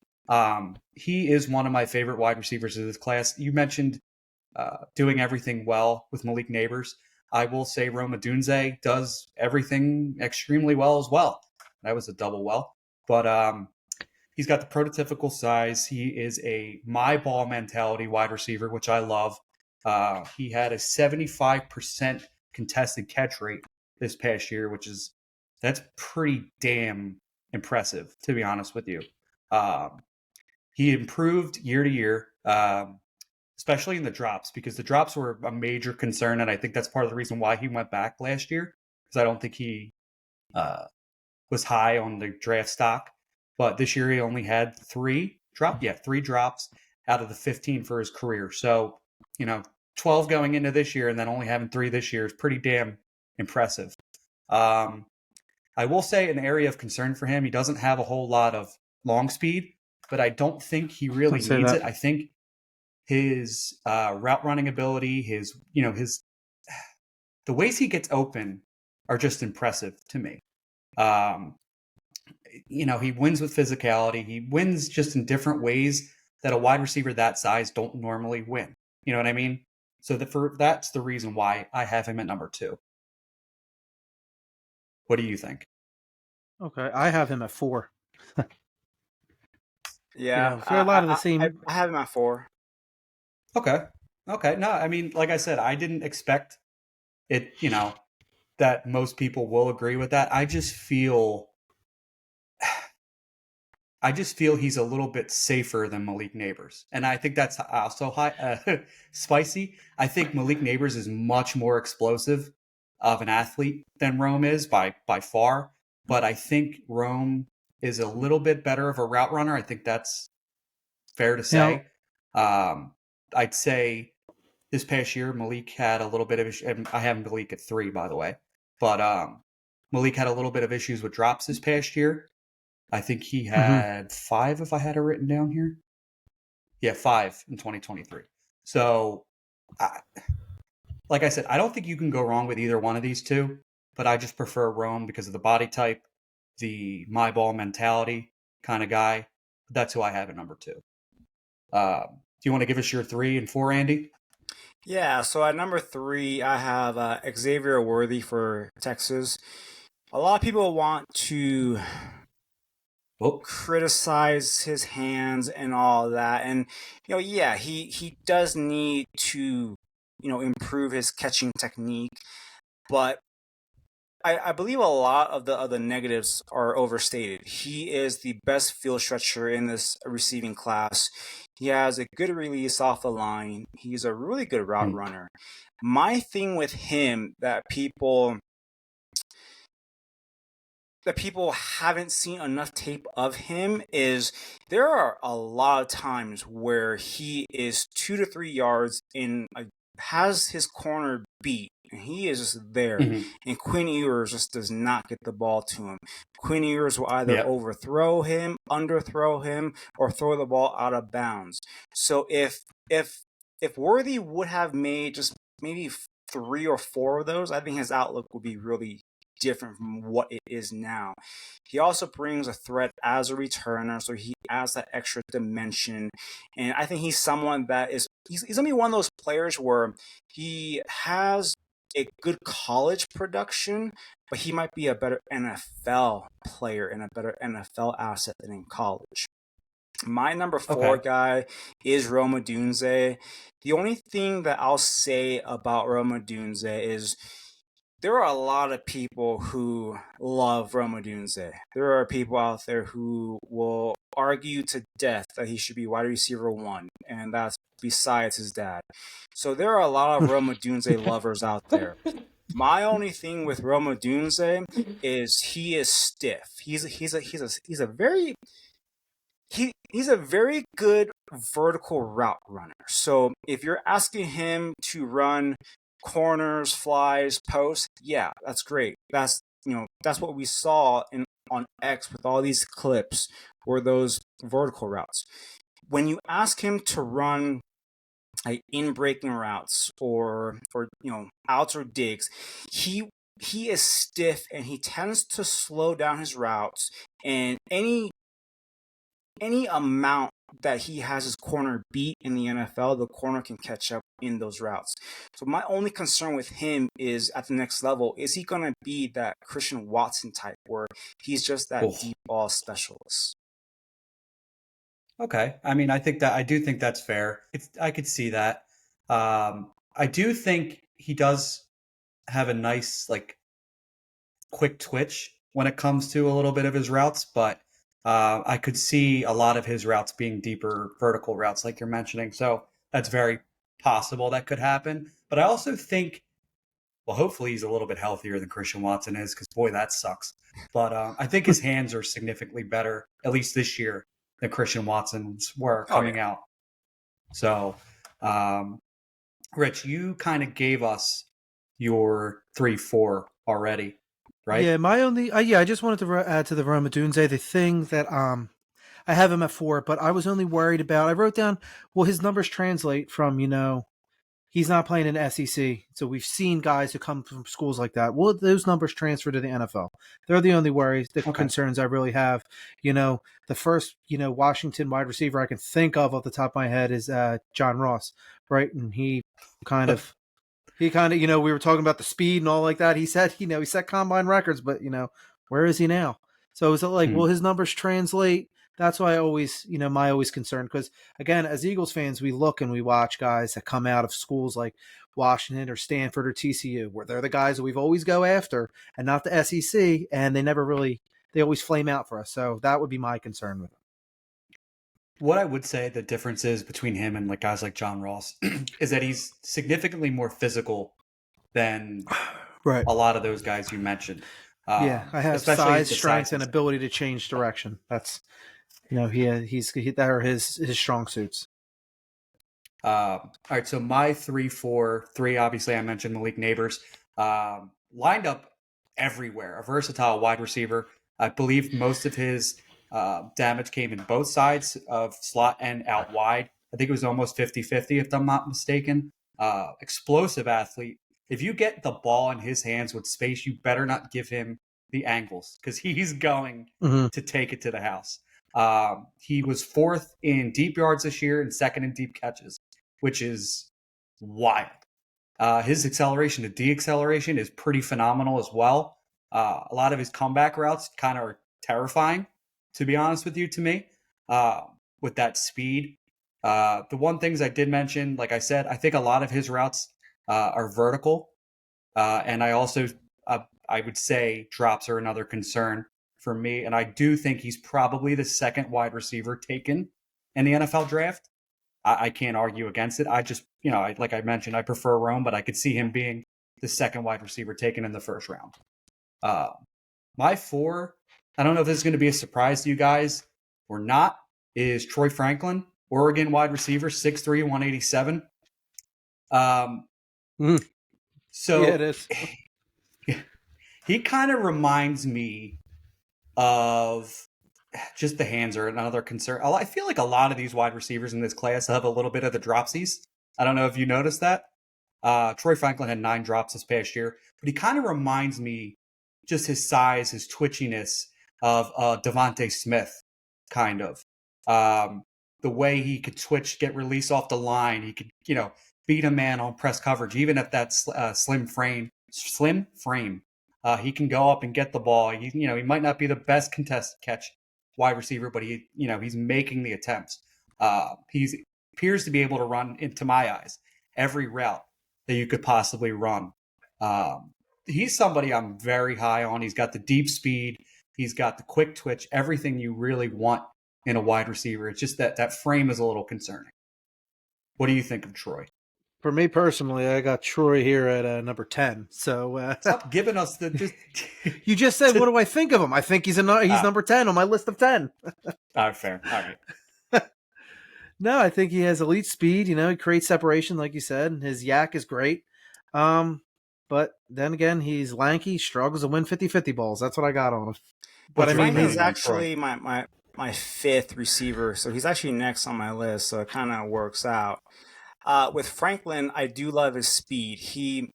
He is one of my favorite wide receivers of this class. You mentioned doing everything well with Malik Neighbors. I will say Rome Odunze does everything extremely well as well. That was a double well. But He's got the prototypical size. He is a my ball mentality wide receiver, which I love. He had a 75% contested catch rate this past year, that's pretty damn impressive, to be honest with you. Um, he improved year to year, especially in the drops, because the drops were a major concern, and I think that's part of the reason why he went back last year, because I don't think he uh, was high on the draft stock. But this year he only had three drops out of the 15 for his career. So, 12 going into this year and then only having three this year is pretty damn impressive. Um, I will say an area of concern for him, he doesn't have a whole lot of long speed, but I don't think he really needs it. I think his route running ability, the ways he gets open are just impressive to me. He wins with physicality. He wins just in different ways that a wide receiver that size don't normally win. You know what I mean? So that's the reason why I have him at number 2. What do you think? Okay, I have him at 4. Yeah, for a lot of the same. I have him at 4. Okay. No, I mean, like I said, I didn't expect it, that most people will agree with that. I just feel he's a little bit safer than Malik Neighbors. And I think that's also spicy. I think Malik Neighbors is much more explosive of an athlete than Rome is by far. But I think Rome is a little bit better of a route runner. I think that's fair to say. I'd say this past year, Malik had a little bit of and I have Malik at 3, by the way. But Malik had a little bit of issues with drops this past year. I think he had 5, if I had it written down here. Yeah, 5 in 2023. So, like I said, I don't think you can go wrong with either one of these two, but I just prefer Rome because of the body type, the my ball mentality kind of guy. That's who I have at number 2. Do you want to give us your 3 and 4, Andy? Yeah, so at number 3, I have Xavier Worthy for Texas. A lot of people want to criticize his hands and all that, and he does need to improve his catching technique, but I believe a lot of the negatives are overstated. He is the best field stretcher in this receiving class. He has a good release off the line. He's a really good route runner. My thing with him that people haven't seen enough tape of him is there are a lot of times where he is 2 to 3 yards has his corner beat, and he is just there. And Quinn Ewers just does not get the ball to him. Quinn Ewers will either overthrow him, underthrow him, or throw the ball out of bounds. So if Worthy would have made just maybe 3 or 4 of those, I think his outlook would be really different from what it is now. He also brings a threat as a returner, so he adds that extra dimension. And I think he's someone that he's going to be one of those players where he has a good college production, but he might be a better NFL player and a better NFL asset than in college. My number 4 guy is Rome Odunze. The only thing that I'll say about Rome Odunze is there are a lot of people who love Rome Odunze. There are people out there who will argue to death that he should be wide receiver 1, and that's besides his dad. So there are a lot of Rome Odunze lovers out there. My only thing with Rome Odunze is he is stiff. He's a very good vertical route runner. So if you're asking him to run corners, flies, posts, yeah, that's great. That's what we saw on X with all these clips were those vertical routes. When you ask him to run in breaking routes or outs or digs, he is stiff and he tends to slow down his routes, and any amount that he has his corner beat in the NFL, the corner can catch up in those routes. So my only concern with him is at the next level, is he going to be that Christian Watson type where he's just that deep ball specialist? Okay. I mean, I do think that's fair. I could see that. I do think he does have a nice like quick twitch when it comes to a little bit of his routes, but I could see a lot of his routes being deeper vertical routes, like you're mentioning. So that's very possible that could happen. But I also think, well, hopefully he's a little bit healthier than Christian Watson is, because boy, that sucks. But I think his hands are significantly better, at least this year, than Christian Watson's were Oh yeah. coming out. So, um, Rich, you kind of gave us your 3-4 already, right? Yeah, my only I just wanted to add to the Roma Dunze the thing that I have him at 4, but I was only worried about. I wrote down, well, his numbers translate from he's not playing in the SEC, so we've seen guys who come from schools like that. Will those numbers transfer to the NFL? They're the only worries, the Okay. concerns I really have. The first Washington wide receiver I can think of off the top of my head is John Ross, right? And kind of he kind of, we were talking about the speed and all like that. He said, he set combine records, but where is he now? So is it like, will his numbers translate? That's why I always, my always concern. Because again, as Eagles fans, we look and we watch guys that come out of schools like Washington or Stanford or TCU, where they're the guys that we've always go after and not the SEC. And they always flame out for us. So that would be my concern with him. What I would say the difference is between him and like guys like John Ross is that he's significantly more physical than right. a lot of those guys you mentioned. I have size, strength, and size. ability to change direction. That's that are his strong suits. All right, so my 3-4-3. Obviously, I mentioned Malik Neighbors, lined up everywhere. A versatile wide receiver. I believe most of his damage came in both sides of slot and out wide. I think it was almost 50-50, if I'm not mistaken. Explosive athlete. If you get the ball in his hands with space, you better not give him the angles, because he's going to take it to the house. He was 4th in deep yards this year and 2nd in deep catches, which is wild. His acceleration to deceleration is pretty phenomenal as well. A lot of his comeback routes kind of are terrifying, to be honest with you, to me, with that speed. The one things I did mention, like I said, I think a lot of his routes are vertical. And I also, I would say drops are another concern for me. And I do think he's probably the 2nd wide receiver taken in the NFL draft. I can't argue against it. I just, like I mentioned, I prefer Rome, but I could see him being the 2nd wide receiver taken in the 1st round. My 4, I don't know if this is going to be a surprise to you guys or not, is Troy Franklin, Oregon wide receiver, 6'3", 187. So yeah, it is. He kind of reminds me of just the hands are another concern. I feel like a lot of these wide receivers in this class have a little bit of the dropsies. I don't know if you noticed that. Troy Franklin had 9 drops this past year, but he kind of reminds me, just his size, his twitchiness, of Devontae Smith, kind of. The way he could twitch, get release off the line. He could, beat a man on press coverage, even if that's slim frame. He can go up and get the ball. He might not be the best contested catch wide receiver, but he's making the attempts. He appears to be able to run, into my eyes, every route that you could possibly run. He's somebody I'm very high on. He's got the deep speed. He's got the quick twitch, everything you really want in a wide receiver. It's just that frame is a little concerning. What do you think of Troy? For me personally, I got Troy here at number 10. So stop giving us the. You just said, what do I think of him? I think he's number 10 on my list of 10. All right, fair. All right. No, I think he has elite speed. He creates separation, like you said. His yak is great. But then again, he's lanky, struggles to win 50-50 balls. That's what I got on him. But I mean, he's actually my 5th receiver, so he's actually next on my list. So it kind of works out. With Franklin, I do love his speed. He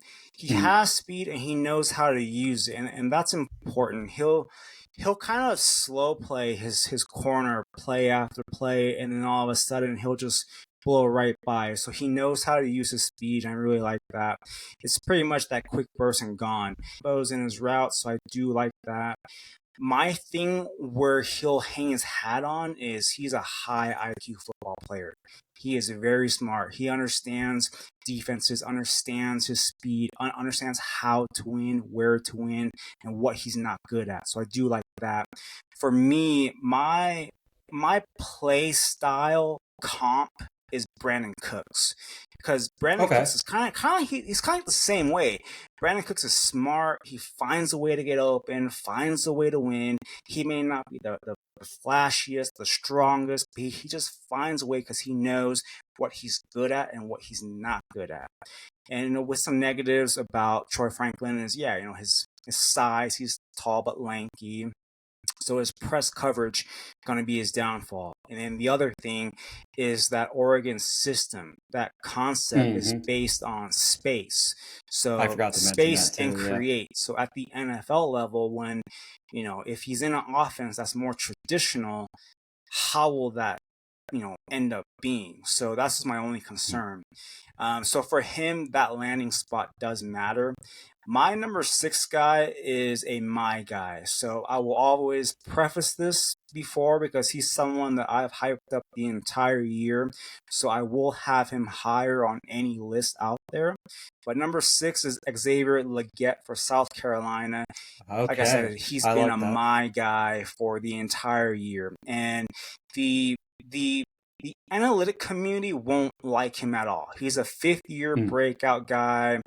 has speed and he knows how to use it, and that's important. He'll kind of slow play his corner play after play, and then all of a sudden he'll just blow right by. So he knows how to use his speed, and I really like that. It's pretty much that quick burst and gone. Goes in his route, so I do like that. My thing where he'll hang his hat on is he's a high IQ football player. He is very smart. He understands defenses, understands his speed, understands how to win, where to win, and what he's not good at. So I do like that. For me, my play style comp is Brandon Cooks, because Brandon Okay. Cooks is he's kind of the same way. Brandon Cooks is smart. He finds a way to get open, finds a way to win. He may not be the flashiest, the strongest, but he just finds a way because he knows what he's good at and what he's not good at. And with some negatives about Troy Franklin is, his size. He's tall but lanky. So his press coverage going to be his downfall. And then the other thing is that Oregon system, that concept is based on space. So I forgot to mention space that too, and create. So at the NFL level, when, if he's in an offense that's more traditional, how will that, end up being? So that's just my only concern. So for him, that landing spot does matter. My number 6 guy is my guy. So I will always preface this before because he's someone that I've hyped up the entire year. So I will have him higher on any list out there. But number 6 is Xavier Legette for South Carolina. Okay. Like I said, he's been my guy for the entire year. And the analytic community won't like him at all. He's a 5th-year breakout guy.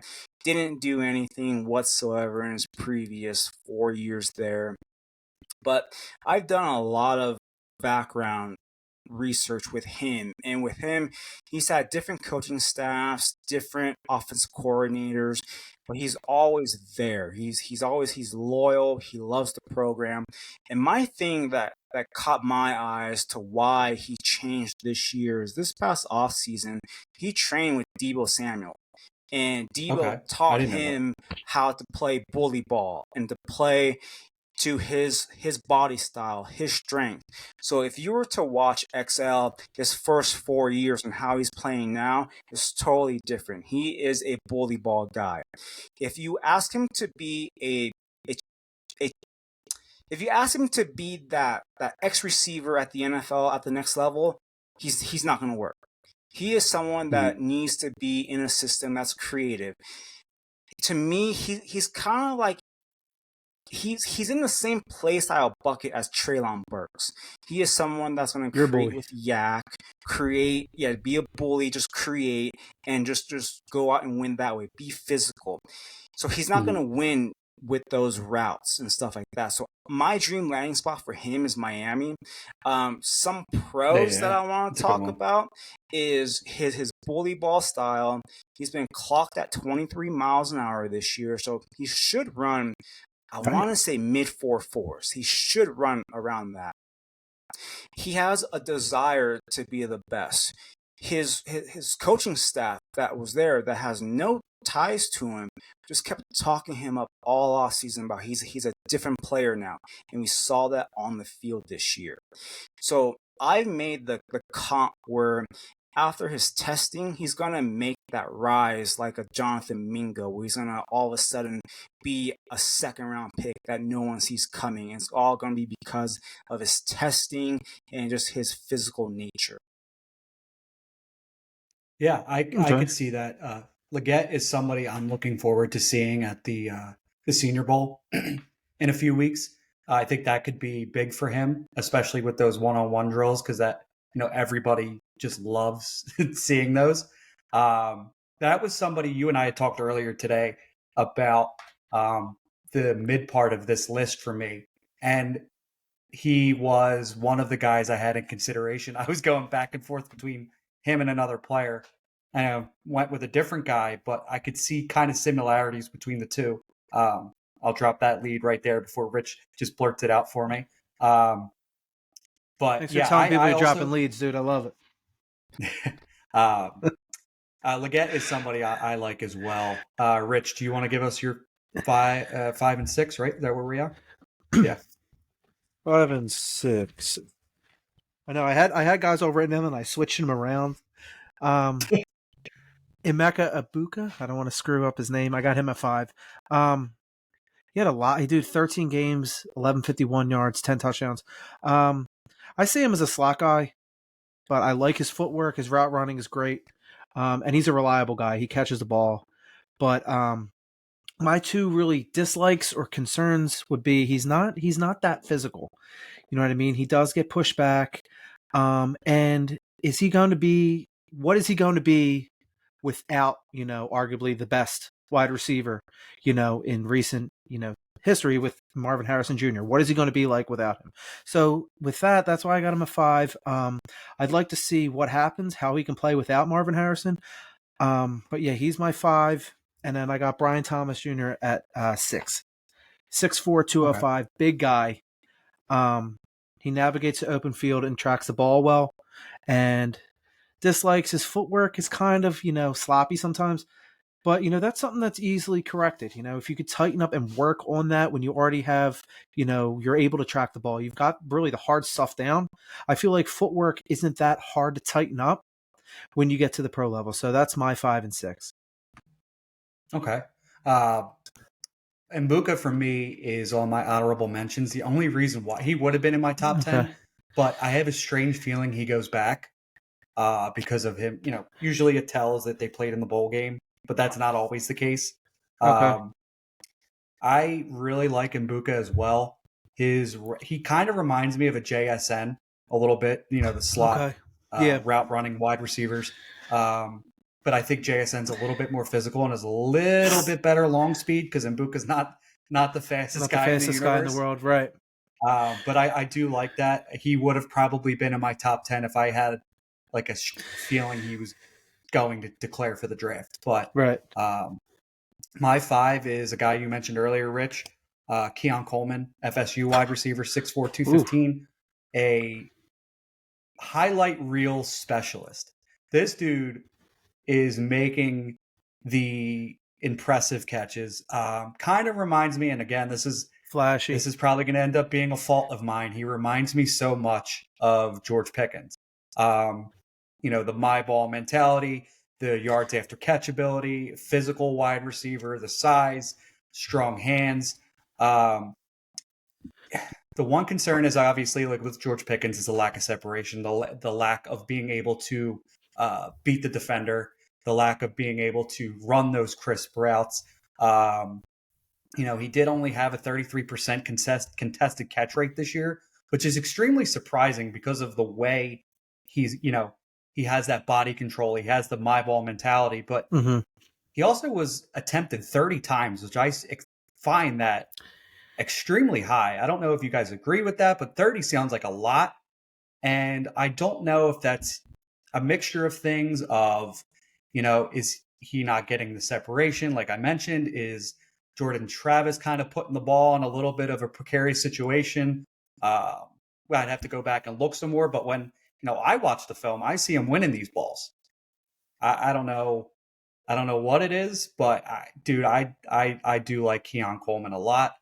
Didn't do anything whatsoever in his previous 4 years there. But I've done a lot of background research with him. And with him, he's had different coaching staffs, different offensive coordinators, but he's always there. He's loyal. He loves the program. And my thing that caught my eyes to why he changed this year is this past offseason, he trained with Deebo Samuel. And Deebo taught him how to play bully ball and to play to his body style, his strength. So if you were to watch XL his first 4 years and how he's playing now, it's totally different. He is a bully ball guy. If you ask him to be if you ask him to be that X receiver at the NFL at the next level, he's not going to work. He is someone that needs to be in a system that's creative. To me, he's kind of like he's in the same play style bucket as Treylon Burks. He is someone that's going to create with yak, create, be a bully, just create, and just go out and win that way. Be physical. So he's not going to win with those routes and stuff like that. So my dream landing spot for him is Miami. Some pros that I want to talk about is his bully ball style. He's been clocked at 23 miles an hour this year, so he should run, I want to say mid 4.4s. He should run around that. He has a desire to be the best. His coaching staff that was there that has no ties to him just kept talking him up all off season about he's a different player now, and we saw that on the field this year. So I've made the comp where after his testing, he's gonna make that rise like a Jonathan Mingo, where he's gonna all of a sudden be a 2nd round pick that no one sees coming. And it's all gonna be because of his testing and just his physical nature. Yeah, I could see that. Legette is somebody I'm looking forward to seeing at the Senior Bowl in a few weeks. I think that could be big for him, especially with those one-on-one drills, because that everybody just loves seeing those. That was somebody you and I had talked earlier today about the mid part of this list for me, and he was one of the guys I had in consideration. I was going back and forth between him and another player. I went with a different guy, but I could see kind of similarities between the two. I'll drop that lead right there before Rich just blurts it out for me. But thanks for telling people you're dropping leads, dude. I love it. Legette is somebody I like as well. Rich, do you want to give us your 5 and 6? Right, is that where we are? Yeah, 5 and 6. I know I had guys all written in and I switched them around. Emeka Ibuka, I don't want to screw up his name. I got him at 5. He had a lot. He did 13 games, 1151 yards, 10 touchdowns. Um, I see him as a slot guy, but I like his footwork. His route running is great, and he's a reliable guy. He catches the ball. But my two really dislikes or concerns would be he's not that physical. You know what I mean? He does get pushed back. And is he going to be? What is he going to be without, arguably the best wide receiver, in recent, history with Marvin Harrison Jr.? What is he going to be like without him? So with that, that's why I got him a 5. I'd like to see what happens, how he can play without Marvin Harrison. But yeah, he's my 5. And then I got Brian Thomas Jr. at 6. 6'4", Okay. 205, big guy. He navigates the open field and tracks the ball well. And dislikes his footwork is kind of, sloppy sometimes. But, that's something that's easily corrected. If you could tighten up and work on that when you already have, you're able to track the ball. You've got really the hard stuff down. I feel like footwork isn't that hard to tighten up when you get to the pro level. So that's my 5 and 6. Okay. Mbuka for me is on my honorable mentions. The only reason why he would have been in my top 10, but I have a strange feeling he goes back because of him. Usually it tells that they played in the bowl game, but that's not always the case. Okay. I really like Mbuka as well. He kind of reminds me of a JSN a little bit, the slot route running wide receivers. But I think JSN's a little bit more physical and is a little bit better long speed because Mbuka's not the fastest guy in the world, right? But I do like that. He would have probably been in my top 10 if I had like a feeling he was going to declare for the draft. But right. My 5 is a guy you mentioned earlier, Rich, Keon Coleman, FSU wide receiver, 6'4", 215, a highlight reel specialist. This dude is making the impressive catches. Kind of reminds me, and again, this is flashy. This is probably going to end up being a fault of mine. He reminds me so much of George Pickens. The my ball mentality, the yards after catch ability, physical wide receiver, the size, strong hands. The one concern is obviously, like with George Pickens, is the lack of separation, the lack of being able to beat the defender, the lack of being able to run those crisp routes. He did only have a 33% contested catch rate this year, which is extremely surprising because of the way he has that body control. He has the my ball mentality, but he also was attempted 30 times, which I find that extremely high. I don't know if you guys agree with that, but 30 sounds like a lot. And I don't know if that's a mixture of things of, is he not getting the separation? Like I mentioned, is Jordan Travis kind of putting the ball in a little bit of a precarious situation? I'd have to go back and look some more. But when, I watch the film, I see him winning these balls. I don't know. I don't know what it is, but I do like Keon Coleman a lot.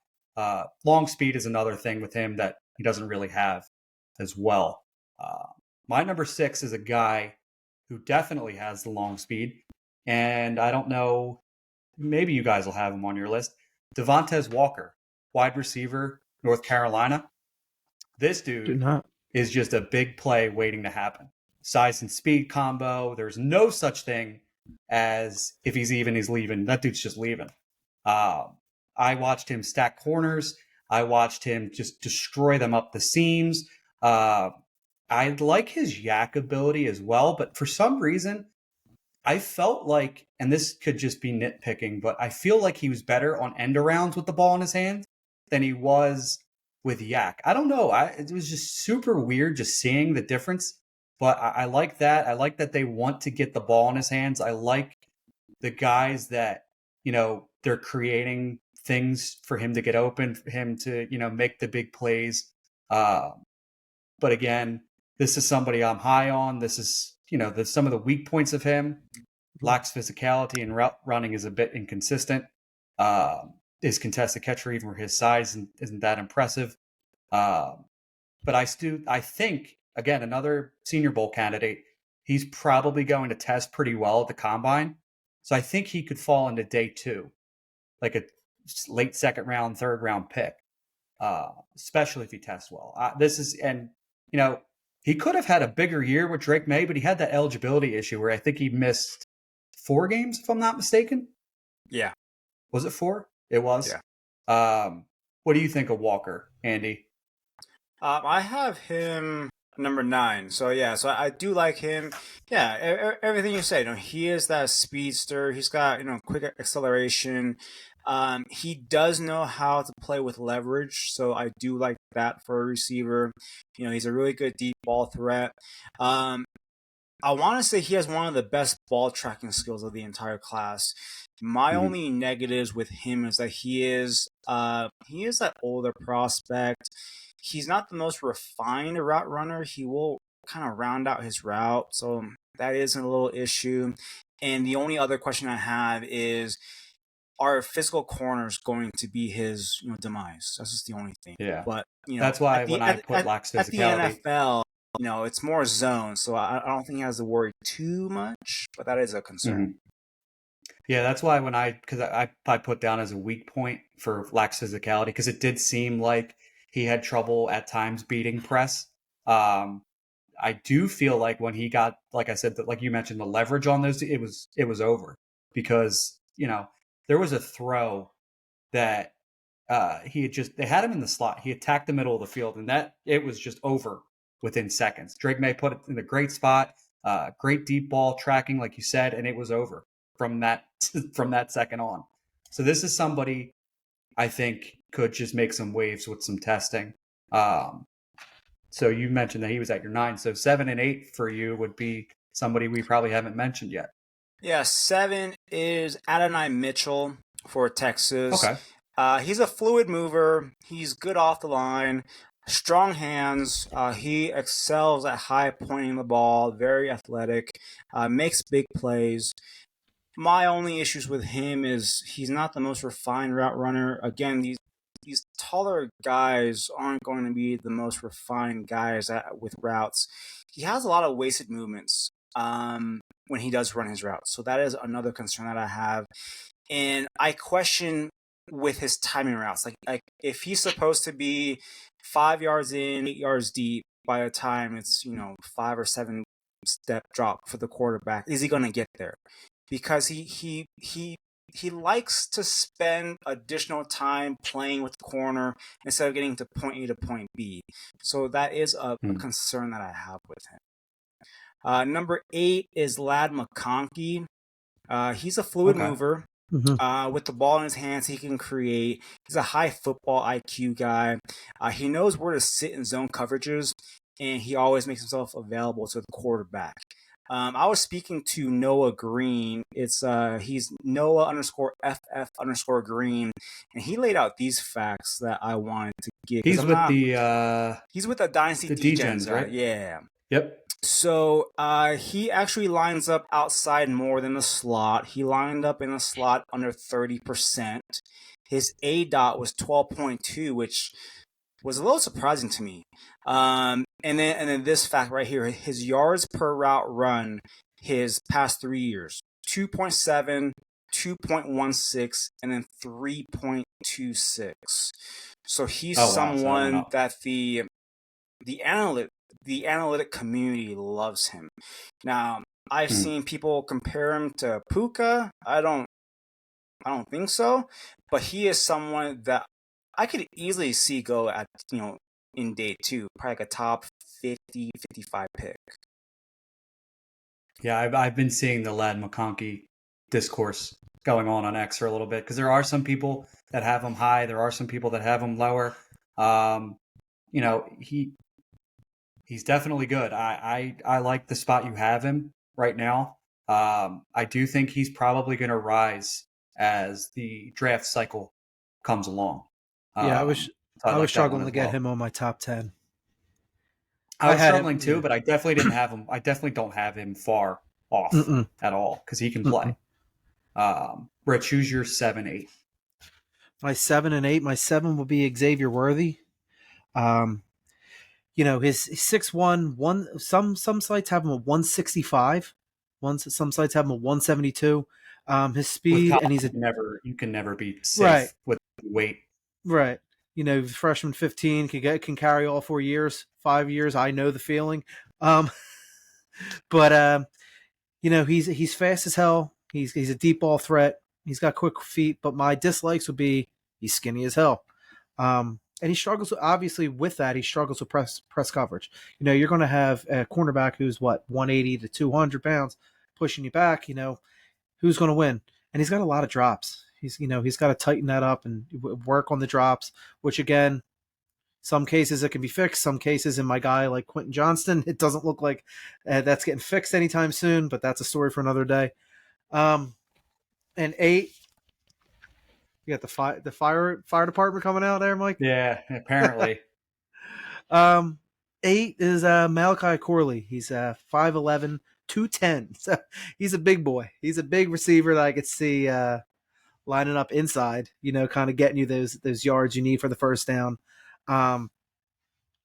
Long speed is another thing with him that he doesn't really have as well. My number 6 is a guy who definitely has the long speed, and I don't know, maybe you guys will have him on your list. Devontae Walker, wide receiver, North Carolina. This dude is just a big play waiting to happen. Size and speed combo. There's no such thing as if he's leaving. That dude's just leaving. I watched him stack corners. I watched him just destroy them up the seams. I like his yak ability as well, but for some reason, I felt like, and this could just be nitpicking, but I feel like he was better on end arounds with the ball in his hand than he was with yak. I don't know. It was just super weird just seeing the difference, but I like that. I like that they want to get the ball in his hands. I like the guys that, they're creating things for him to get open, for him to, make the big plays. But again, this is somebody I'm high on. This is, some of the weak points of him. Lacks physicality and route running is a bit inconsistent. His contested catch rate, even for his size, isn't that impressive. But I think, again, another Senior Bowl candidate. He's probably going to test pretty well at the combine. So I think he could fall into day 2, like late second round, third round pick, especially if he tests well. He could have had a bigger year with Drake May, but he had that eligibility issue where I think he missed 4 games, if I'm not mistaken. Yeah. Was it 4? It was? Yeah. What do you think of Walker, Andy? I have him number 9. So I do like him. Yeah, everything you say. He is that speedster. He's got quick acceleration. He does know how to play with leverage, so I do like that for a receiver. He's a really good deep ball threat. I want to say he has one of the best ball tracking skills of the entire class. My only negatives with him is that he is that older prospect. He's not the most refined route runner. He will kind of round out his route, so that is a little issue. And the only other question I have is, are physical corners going to be his demise? That's just the only thing. Yeah. But that's why when I put lax physicality at the NFL, it's more zone, so I don't think he has to worry too much. But that is a concern. Yeah, that's why because I put down as a weak point for lax physicality, because it did seem like he had trouble at times beating press. I do feel like when he got, like I said, like you mentioned, the leverage on those, it was over, because there was a throw that they had him in the slot. He attacked the middle of the field, and that it was just over within seconds. Drake May put it in a great spot, great deep ball tracking, like you said, and it was over from that second on. So this is somebody I think could just make some waves with some testing. So you mentioned that he was at your 9. So 7 and 8 for you would be somebody we probably haven't mentioned yet. Yeah, 7 is Adonai Mitchell for Texas. Okay. He's a fluid mover. He's good off the line. Strong hands. He excels at high pointing the ball. Very athletic. Makes big plays. My only issues with him is he's not the most refined route runner. Again, these taller guys aren't going to be the most refined guys with routes. He has a lot of wasted movements when he does run his routes. So that is another concern that I have. And I question with his timing routes. Like if he's supposed to be 5 yards in, 8 yards deep, by the time it's 5 or 7 step drop for the quarterback, is he going to get there? Because he likes to spend additional time playing with the corner instead of getting to point A to point B. So that is a concern that I have with him. Number 8 is Ladd McConkey. He's a fluid mover. With the ball in his hands, he can create. He's a high football IQ guy. He knows where to sit in zone coverages, and he always makes himself available to the quarterback. I was speaking to Noah Green. He's Noah_FF_Green, and he laid out these facts that I wanted to give. He's with the Dynasty Degens, right? Yeah. Yep. So he actually lines up outside more than the slot. He lined up in the slot under 30%. His ADOT was 12.2, which was a little surprising to me. And then this fact right here, his yards per route run his past 3 years, 2.7, 2.16, and then 3.26. So he's someone that the analytic community loves him. Now, I've seen people compare him to Puka. I don't think so, but he is someone that I could easily see go at in day 2, probably like a top 50, 55 pick. Yeah, I've been seeing the Ladd McConkey discourse going on X for a little bit, because there are some people that have him high, there are some people that have him lower. He's definitely good. I like the spot you have him right now. I do think he's probably going to rise as the draft cycle comes along. Yeah, I was struggling to get him on my top 10. I was struggling too, but I definitely didn't have him. I definitely don't have him far off at all, because he can play. Rich, who's your 7, 8? My 7 and 8. My 7 will be Xavier Worthy. His 6'1", some sites have him at 165. Some sites have him at 172. His With speed, college, and he's you can never be right, safe with weight. right. Freshman 15 can carry all 4 years, 5 years. I know the feeling. Um, but he's fast as hell. He's a deep ball threat. He's got quick feet. But my dislikes would be he's skinny as hell. And he struggles obviously with that. He struggles with press coverage. You're going to have a cornerback who's 180 to 200 pounds pushing you back. Who's going to win? And he's got a lot of drops. He's got to tighten that up and work on the drops, which again, some cases it can be fixed. Some cases, in my guy like Quentin Johnston, it doesn't look like that's getting fixed anytime soon. But that's a story for another day. And 8, you got the fire department coming out there, Mike. Yeah, apparently. 8 is Malachi Corley. He's 5'11", 210. So he's a big boy. He's a big receiver that I could see lining up inside. Kind of getting you those yards you need for the first down.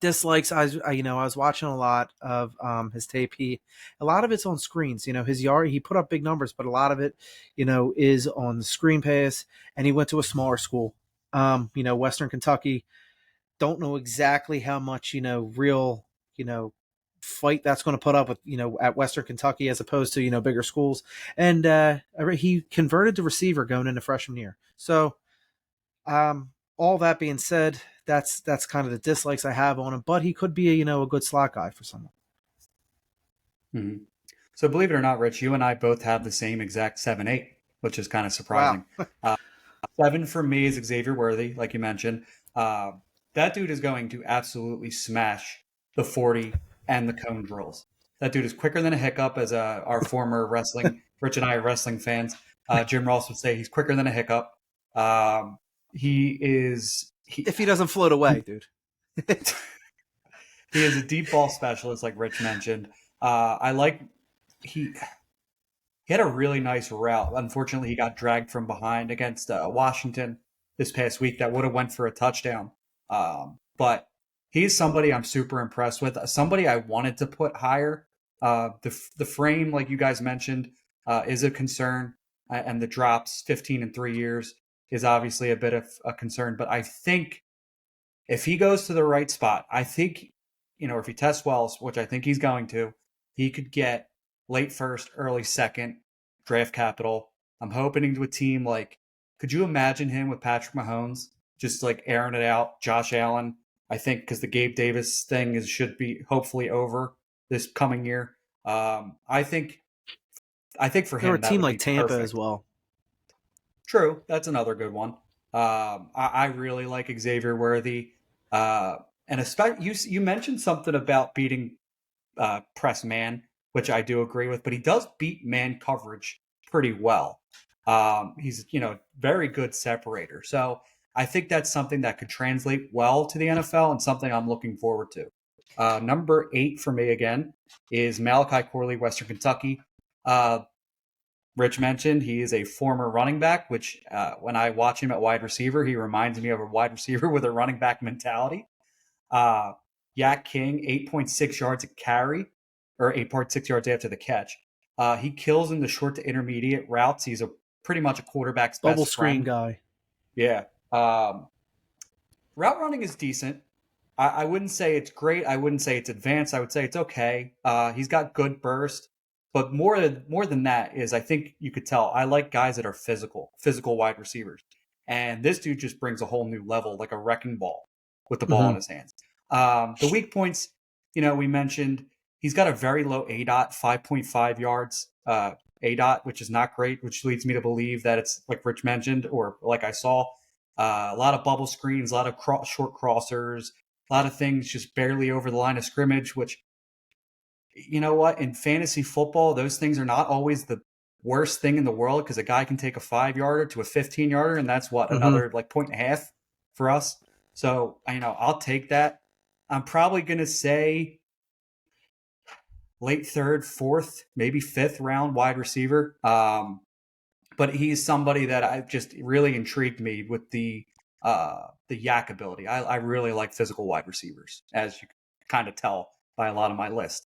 Dislikes. I was watching a lot of his tape. A lot of it's on screens. His yard. He put up big numbers, but a lot of it, is on the screen pass. And he went to a smaller school. Western Kentucky. Don't know exactly how much real fight that's going to put up with at Western Kentucky as opposed to bigger schools. And he converted to receiver going into freshman year. So all that being said, that's kind of the dislikes I have on him. But he could be a good slot guy for someone. Mm-hmm. So believe it or not, Rich, you and I both have the same exact 7-8, which is kind of surprising. Wow. 7 for me is Xavier Worthy, like you mentioned. That dude is going to absolutely smash the 40 and the cone drills. That dude is quicker than a hiccup, as our former wrestling, Rich and I are wrestling fans. Jim Ross would say he's quicker than a hiccup. If he doesn't float away, dude. He is a deep ball specialist, like Rich mentioned. He had a really nice route. Unfortunately, he got dragged from behind against Washington this past week. That would have went for a touchdown. But he's somebody I'm super impressed with. Somebody I wanted to put higher. The frame, like you guys mentioned, is a concern, and the drops 15 in 3 years is obviously a bit of a concern. But I think if he goes to the right spot, I think if he tests well, which I think he's going to, he could get late first, early second draft capital. I'm hoping to a team like, could you imagine him with Patrick Mahomes just like airing it out? Josh Allen, I think, because the Gabe Davis thing should be hopefully over this coming year. I think for him, Or a that team would like be Tampa perfect. as well. True, that's another good one. I really like Xavier Worthy, and especially you mentioned something about beating press man, which I do agree with, but he does beat man coverage pretty well. He's very good separator, so I think that's something that could translate well to the NFL and something I'm looking forward to. Number 8 for me again is Malachi Corley, Western Kentucky. Rich mentioned he is a former running back, which when I watch him at wide receiver, he reminds me of a wide receiver with a running back mentality. Yak King, 8.6 yards a carry, or 8.6 yards after the catch. He kills in the short to intermediate routes. He's pretty much a quarterback's Bubble best screen friend. guy. Yeah. Route running is decent. I wouldn't say it's great. I wouldn't say it's advanced. I would say it's okay. He's got good burst. But more than that is, I think you could tell, I like guys that are physical wide receivers. And this dude just brings a whole new level, like a wrecking ball with the ball in his hands. The weak points, we mentioned, he's got a very low ADOT, 5.5 yards ADOT, which is not great, which leads me to believe that it's like Rich mentioned, or like I saw, a lot of bubble screens, a lot of short crossers, a lot of things just barely over the line of scrimmage, which, you know what? In fantasy football, those things are not always the worst thing in the world, because a guy can take a 5-yarder to a 15-yarder, and that's another like 1.5 for us. So, I'll take that. I'm probably going to say late 3rd, 4th, maybe 5th round wide receiver. But he's somebody that I just really intrigued me with the yak ability. I really like physical wide receivers, as you kind of tell by a lot of my list.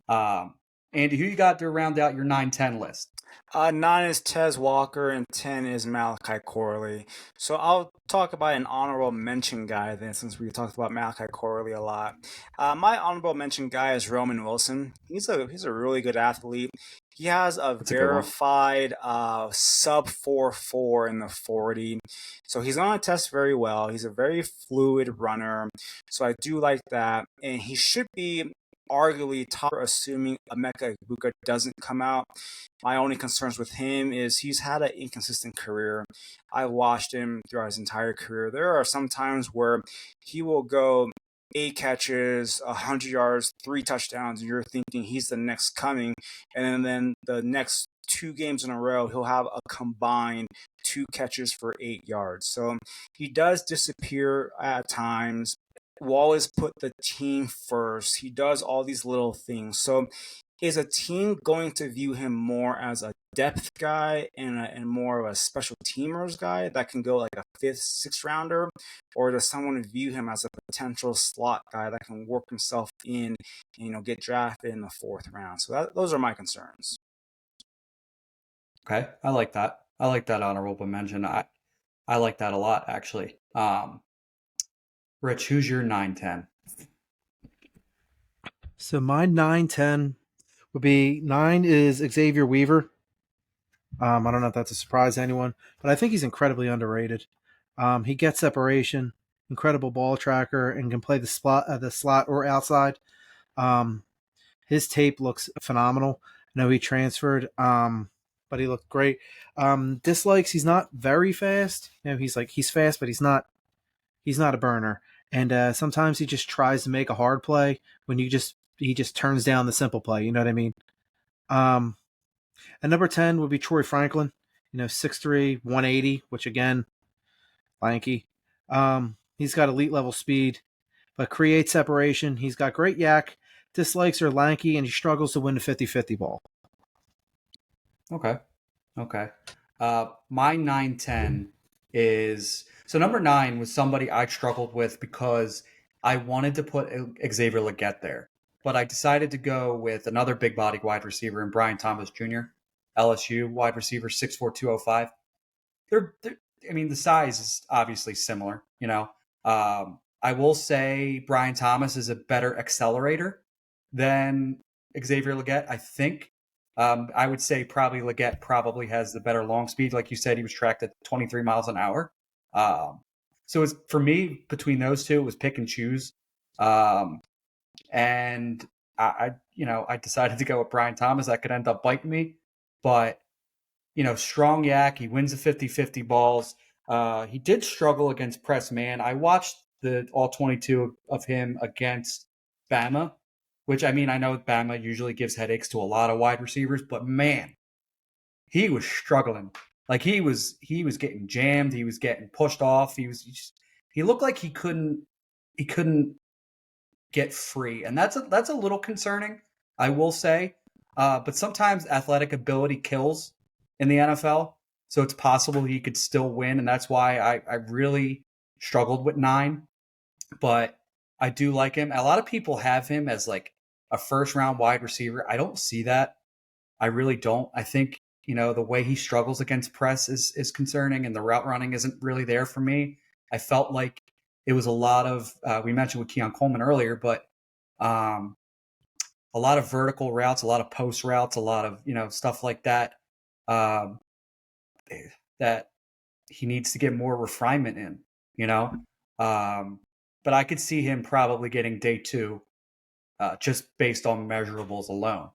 Andy, who you got to round out your 9-10 list? Nine is Tez Walker, and 10 is Malachi Corley. So I'll talk about an honorable mention guy then, since we talked about Malachi Corley a lot. My honorable mention guy is Roman Wilson. He's a really good athlete. He has a That's a good one. verified sub 4.4 in the 40. So he's going to test very well. He's a very fluid runner. So I do like that. And he should be arguably top, assuming Emeka Egbuka doesn't come out. My only concerns with him is he's had an inconsistent career. I watched him throughout his entire career. There are some times where he will go 8 catches, 100 yards, 3 touchdowns, and you're thinking he's the next coming. And then the next 2 games in a row, he'll have a combined 2 catches for 8 yards. So he does disappear at times. Will always put the team first. He does all these little things. So is a team going to view him more as a depth guy and more of a special teamers guy that can go like a fifth, sixth rounder, or does someone view him as a potential slot guy that can work himself in, and, get drafted in the fourth round? So those are my concerns. Okay, I like that. I like that honorable mention. I like that a lot, actually. Rich, who's your 9-10? So my 9-10 would be 9 is Xavier Weaver. I don't know if that's a surprise to anyone, but I think he's incredibly underrated. He gets separation, incredible ball tracker, and can play the slot or outside. His tape looks phenomenal. I know he transferred, but he looked great. Dislikes, he's not very fast. He's fast, but he's not a burner. And sometimes he just tries to make a hard play when he just turns down the simple play. You know what I mean? And number 10 would be Troy Franklin. 6'3", 180, which again, lanky. He's got elite level speed, but creates separation. He's got great yak. Dislikes are lanky, and he struggles to win the 50-50 ball. Okay. My 9-10 is... So number 9 was somebody I struggled with because I wanted to put Xavier Legette there. But I decided to go with another big-bodied wide receiver in Brian Thomas Jr., LSU wide receiver, 6'4", 205. The size is obviously similar, I will say Brian Thomas is a better accelerator than Xavier Legette, I think. I would say probably Legette probably has the better long speed. Like you said, he was tracked at 23 miles an hour. So for me, between those two, it was pick and choose. And I decided to go with Brian Thomas. That could end up biting me. But, strong yak. He wins the 50-50 balls. He did struggle against press man. I watched the all 22 of him against Bama, which, I know Bama usually gives headaches to a lot of wide receivers, but man, he was struggling. Like he was getting jammed. He was getting pushed off. He looked like he couldn't get free. And that's a little concerning, I will say. But sometimes athletic ability kills in the NFL. So it's possible he could still win. And that's why I really struggled with 9. But I do like him. A lot of people have him as like a first round wide receiver. I don't see that. I really don't. I think, the way he struggles against press is concerning, and the route running isn't really there for me. I felt like it was a lot of, we mentioned with Keon Coleman earlier, but a lot of vertical routes, a lot of post routes, a lot of, stuff like that, that he needs to get more refinement in, but I could see him probably getting day 2 just based on measurables alone,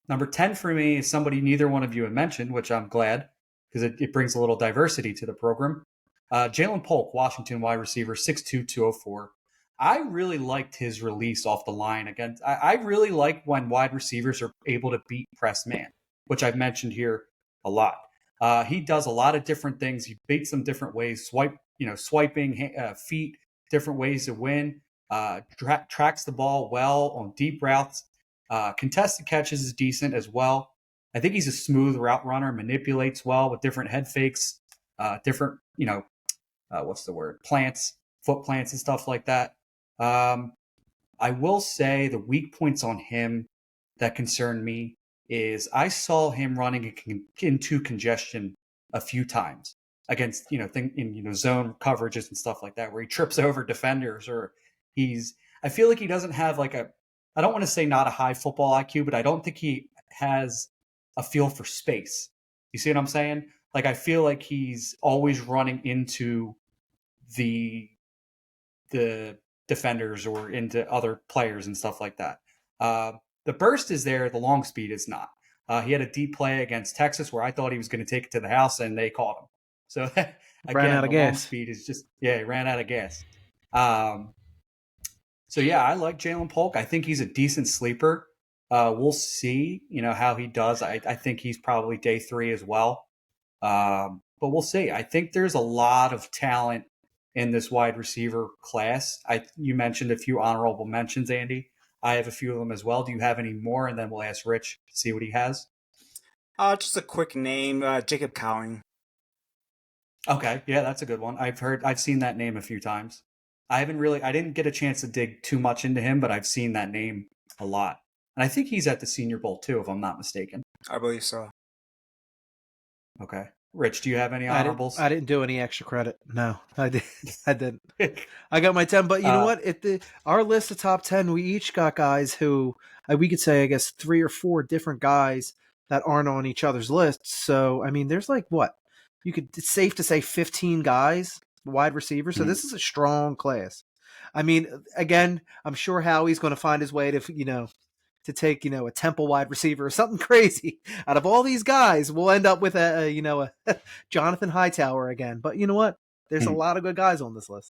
Number 10 for me is somebody neither one of you have mentioned, which I'm glad because it brings a little diversity to the program. Jalen Polk, Washington wide receiver, 6'2", 204. I really liked his release off the line against. I really like when wide receivers are able to beat press man, which I've mentioned here a lot. He does a lot of different things. He beats them different ways. Swiping feet, different ways to win. Tracks the ball well on deep routes. Contested catches is decent as well. I think he's a smooth route runner, manipulates well with different head fakes, different, foot plants and stuff like that. I will say the weak points on him that concern me is I saw him running into congestion a few times against in zone coverages and stuff like that, where he trips over defenders, or I feel like he doesn't have like I don't want to say not a high football IQ, but I don't think he has a feel for space. You see what I'm saying? Like, I feel like he's always running into the defenders or into other players and stuff like that. The burst is there, the long speed is not. He had a deep play against Texas where I thought he was going to take it to the house, and they caught him. So Ran again, out the of long gas. speed is just he ran out of gas. So yeah, I like Jalen Polk. I think he's a decent sleeper. We'll see, how he does. I think he's probably day 3 as well. But we'll see. I think there's a lot of talent in this wide receiver class. You mentioned a few honorable mentions, Andy. I have a few of them as well. Do you have any more? And then we'll ask Rich to see what he has. Just a quick name, Jacob Cowing. Okay, yeah, that's a good one. I've seen that name a few times. I didn't get a chance to dig too much into him, but I've seen that name a lot. And I think he's at the Senior Bowl too, if I'm not mistaken. I believe so. Okay. Rich, do you have any honorables? I didn't do any extra credit. No, I didn't. I got my 10, but you know what? Our list of top 10, we each got guys who we could say, I guess, 3 or 4 different guys that aren't on each other's lists. So, I mean, there's like what? It's safe to say 15 guys, wide receivers. So this is a strong class. I mean, again, I'm sure Howie's going to find his way to take, a Temple wide receiver or something crazy. Out of all these guys, we'll end up with a Jonathan Hightower again. But you know what? There's a lot of good guys on this list.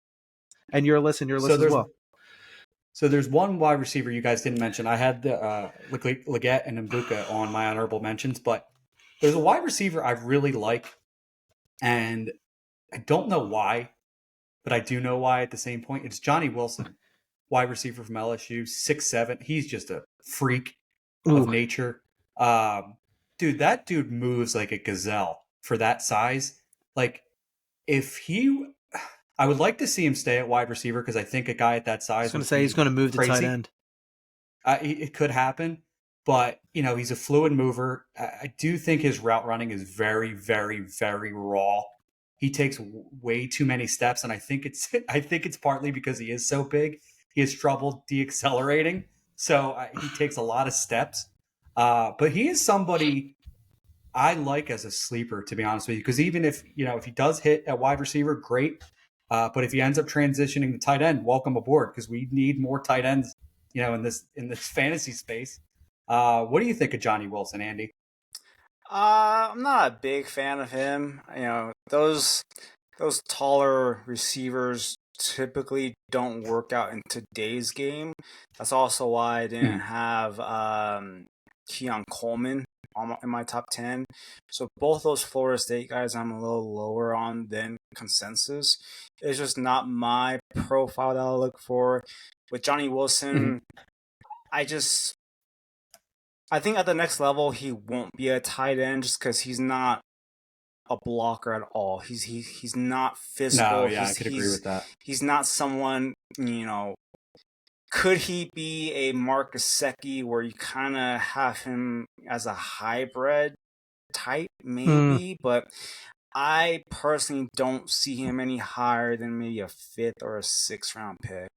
And your list as well. So there's one wide receiver you guys didn't mention. I had the Leggett and Mbuka on my honorable mentions, but there's a wide receiver I really like, and I don't know why, but I do know why at the same point. It's Johnny Wilson, wide receiver from LSU, 6'7". He's just a freak of nature. Dude, that dude moves like a gazelle for that size. Like, I would like to see him stay at wide receiver, because I think a guy at that size. I was going to say he's going to move to tight end. It could happen, but he's a fluid mover. I do think his route running is very, very, very raw. He takes way too many steps, and I think it's partly because he is so big. He has trouble deaccelerating, so he takes a lot of steps. But he is somebody I like as a sleeper, to be honest with you, because even if he does hit at wide receiver, great. But if he ends up transitioning to tight end, welcome aboard, because we need more tight ends, in this fantasy space. What do you think of Johnny Wilson, Andy? I'm not a big fan of him. Those taller receivers typically don't work out in today's game. That's also why I didn't have Keon Coleman in my top 10. So both those Florida State guys I'm a little lower on than consensus. It's just not my profile that I look for. With Johnny Wilson, I think at the next level he won't be a tight end, just because he's not a blocker at all. He's not physical. No, yeah, I could agree with that. He's not someone, could he be a Mark Gesicki, where you kind of have him as a hybrid type? Maybe, but I personally don't see him any higher than maybe a 5th or a 6th round pick.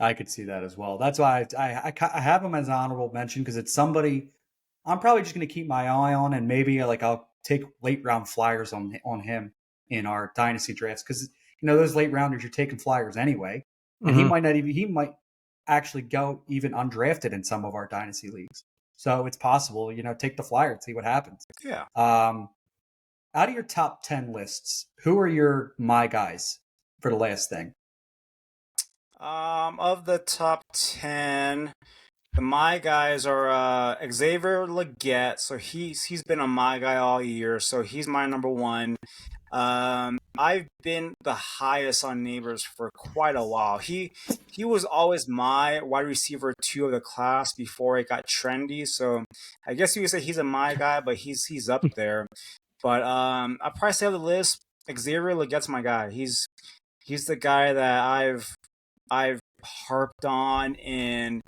I could see that as well. That's why I have him as an honorable mention, because it's somebody I'm probably just going to keep my eye on, and maybe I'll take late round flyers on him in our dynasty drafts, because those late rounders, you're taking flyers anyway, and he might actually go even undrafted in some of our dynasty leagues. So it's possible, take the flyer and see what happens. Yeah. Out of your top 10 lists, who are my guys for the last thing? Of the top 10, my guys are Xavier Leggett. So he's been a my guy all year. So he's my number 1. I've been the highest on Neighbors for quite a while. He was always my wide receiver 2 of the class before it got trendy. So I guess you could say he's a my guy, but he's up there. But I'll probably say on the list, Xavier Leggett's my guy. He's the guy that I've harped on, and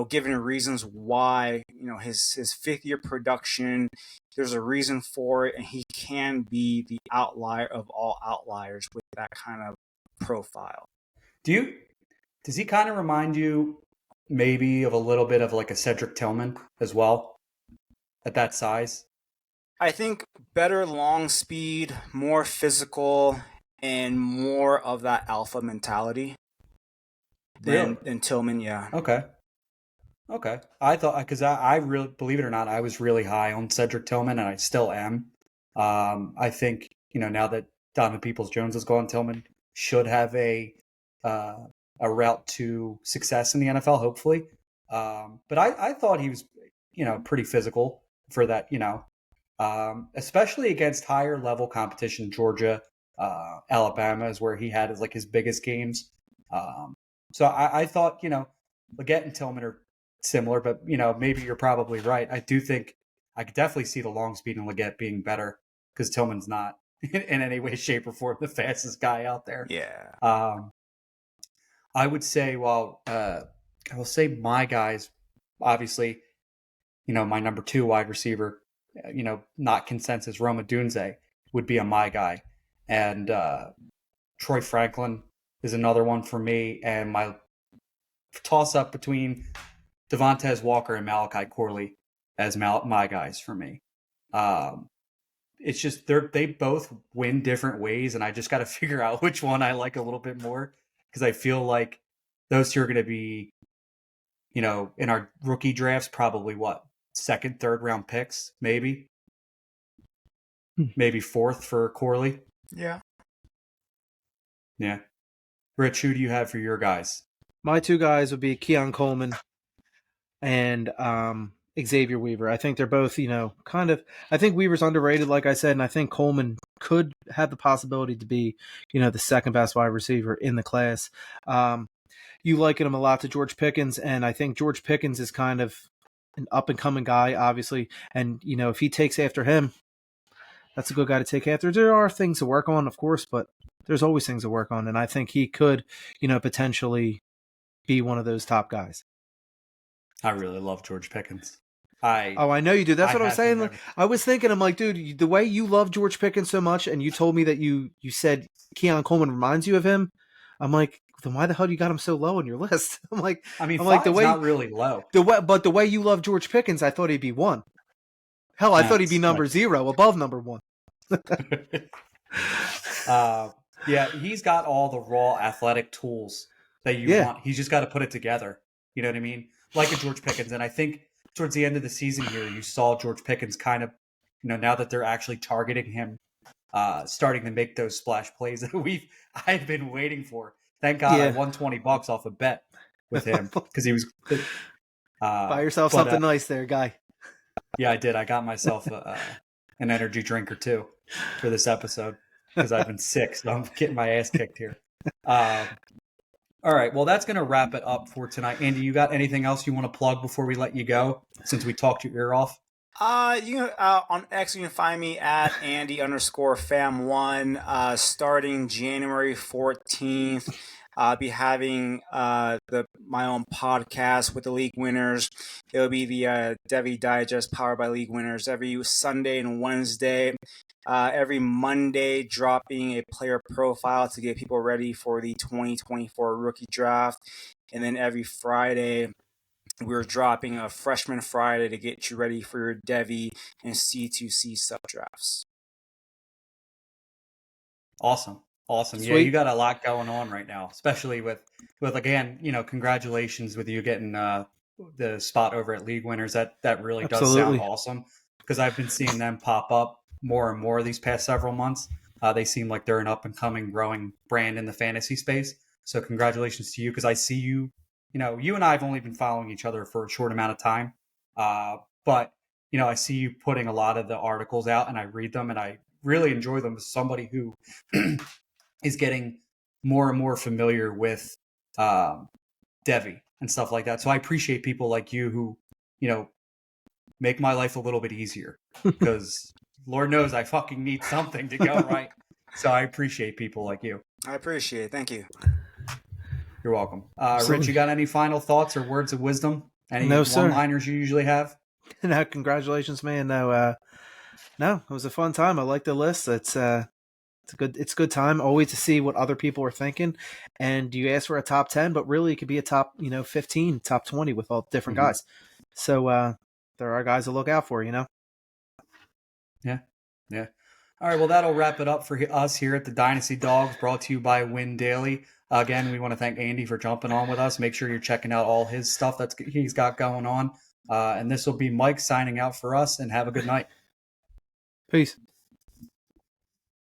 given reasons why, his fifth year production, there's a reason for it, and he can be the outlier of all outliers with that kind of profile. Does he kind of remind you maybe of a little bit of like a Cedric Tillman as well at that size? I think better long speed, more physical, and more of that alpha mentality than Tillman. Yeah. Okay. I thought, because I really, believe it or not, I was really high on Cedric Tillman, and I still am. I think, now that Donovan Peoples-Jones is gone, Tillman should have a route to success in the NFL, hopefully. But I thought he was, pretty physical for that, especially against higher level competition. Georgia, Alabama is where he had his biggest games. So I thought, Leggett and Tillman are similar, but maybe you're probably right. I do think I could definitely see the long speed in Leggett being better because Tillman's not in any way, shape, or form the fastest guy out there. Yeah. I would say, I will say my guys, obviously, my number 2 wide receiver, not consensus, Roma Dunze would be a my guy. And Troy Franklin is another one for me. And my toss up between Devontae Walker and Malachi Corley as my guys for me. It's just they both win different ways, and I just got to figure out which one I like a little bit more, because I feel like those two are going to be, in our rookie drafts, probably second, third round picks, maybe fourth for Corley. Yeah. Rich, who do you have for your guys? My 2 guys would be Keon Coleman and Xavier Weaver. I think they're both, I think Weaver's underrated, like I said, and I think Coleman could have the possibility to be, the second best wide receiver in the class. You liken him a lot to George Pickens, and I think George Pickens is kind of an up-and-coming guy, obviously, and, if he takes after him, that's a good guy to take after. There are things to work on, of course, but there's always things to work on, and I think he could, potentially be one of those top guys. I really love George Pickens. I know you do. That's what I was saying. I was thinking, I'm like, dude, the way you love George Pickens so much, and you told me that you said Keon Coleman reminds you of him, I'm like, then why the hell you got him so low on your list? I'm like, the way not really low. But the way you love George Pickens, I thought he'd be 1. Hell, I thought he'd be number 0, above number 1. Yeah, he's got all the raw athletic tools that you want. He's just got to put it together. You know what I mean? Like a George Pickens. And I think towards the end of the season here, you saw George Pickens kind of, now that they're actually targeting him, starting to make those splash plays that I've been waiting for. Thank God I won $20 off a bet with him because he was. Buy yourself something nice there, guy. Yeah, I did. I got myself an energy drink or 2 for this episode because I've been sick, so I'm getting my ass kicked here. All right, well, that's going to wrap it up for tonight. Andy, you got anything else you want to plug before we let you go, since we talked your ear off? On X, you can find me at Andy_Pham1. Starting January 14th, I'll be having my own podcast with the league winners. It'll be the Devy Digest powered by league winners every Sunday and Wednesday. Every Monday, dropping a player profile to get people ready for the 2024 rookie draft. And then every Friday, we're dropping a Freshman Friday to get you ready for your Devy and C2C sub drafts. Awesome. Sweet. Yeah, you got a lot going on right now, especially with again, congratulations with you getting the spot over at League Winners. That really does sound awesome, because I've been seeing them pop up more and more these past several months. They seem like they're an up and coming, growing brand in the fantasy space. So congratulations to you, because I see you. You and I have only been following each other for a short amount of time, but I see you putting a lot of the articles out, and I read them, and I really enjoy them as somebody who is getting more and more familiar with Devy and stuff like that. So I appreciate people like you who, make my life a little bit easier, because Lord knows I fucking need something to go right. So I appreciate people like you. I appreciate it. Thank you. You're welcome. Rich, you got any final thoughts or words of wisdom Any No, sir. one-liners you usually have? No, congratulations, man. No, it was a fun time. I like the list. It's a good time always to see what other people are thinking. And you ask for a top 10, but really it could be a top 15, top 20 with all different guys. So there are guys to look out for. Yeah. All right, well, that'll wrap it up for us here at the Dynasty Dogs, brought to you by Win Daily. Again, we want to thank Andy for jumping on with us. Make sure you're checking out all his stuff he's got going on. And this will be Mike signing out for us, and have a good night. Peace.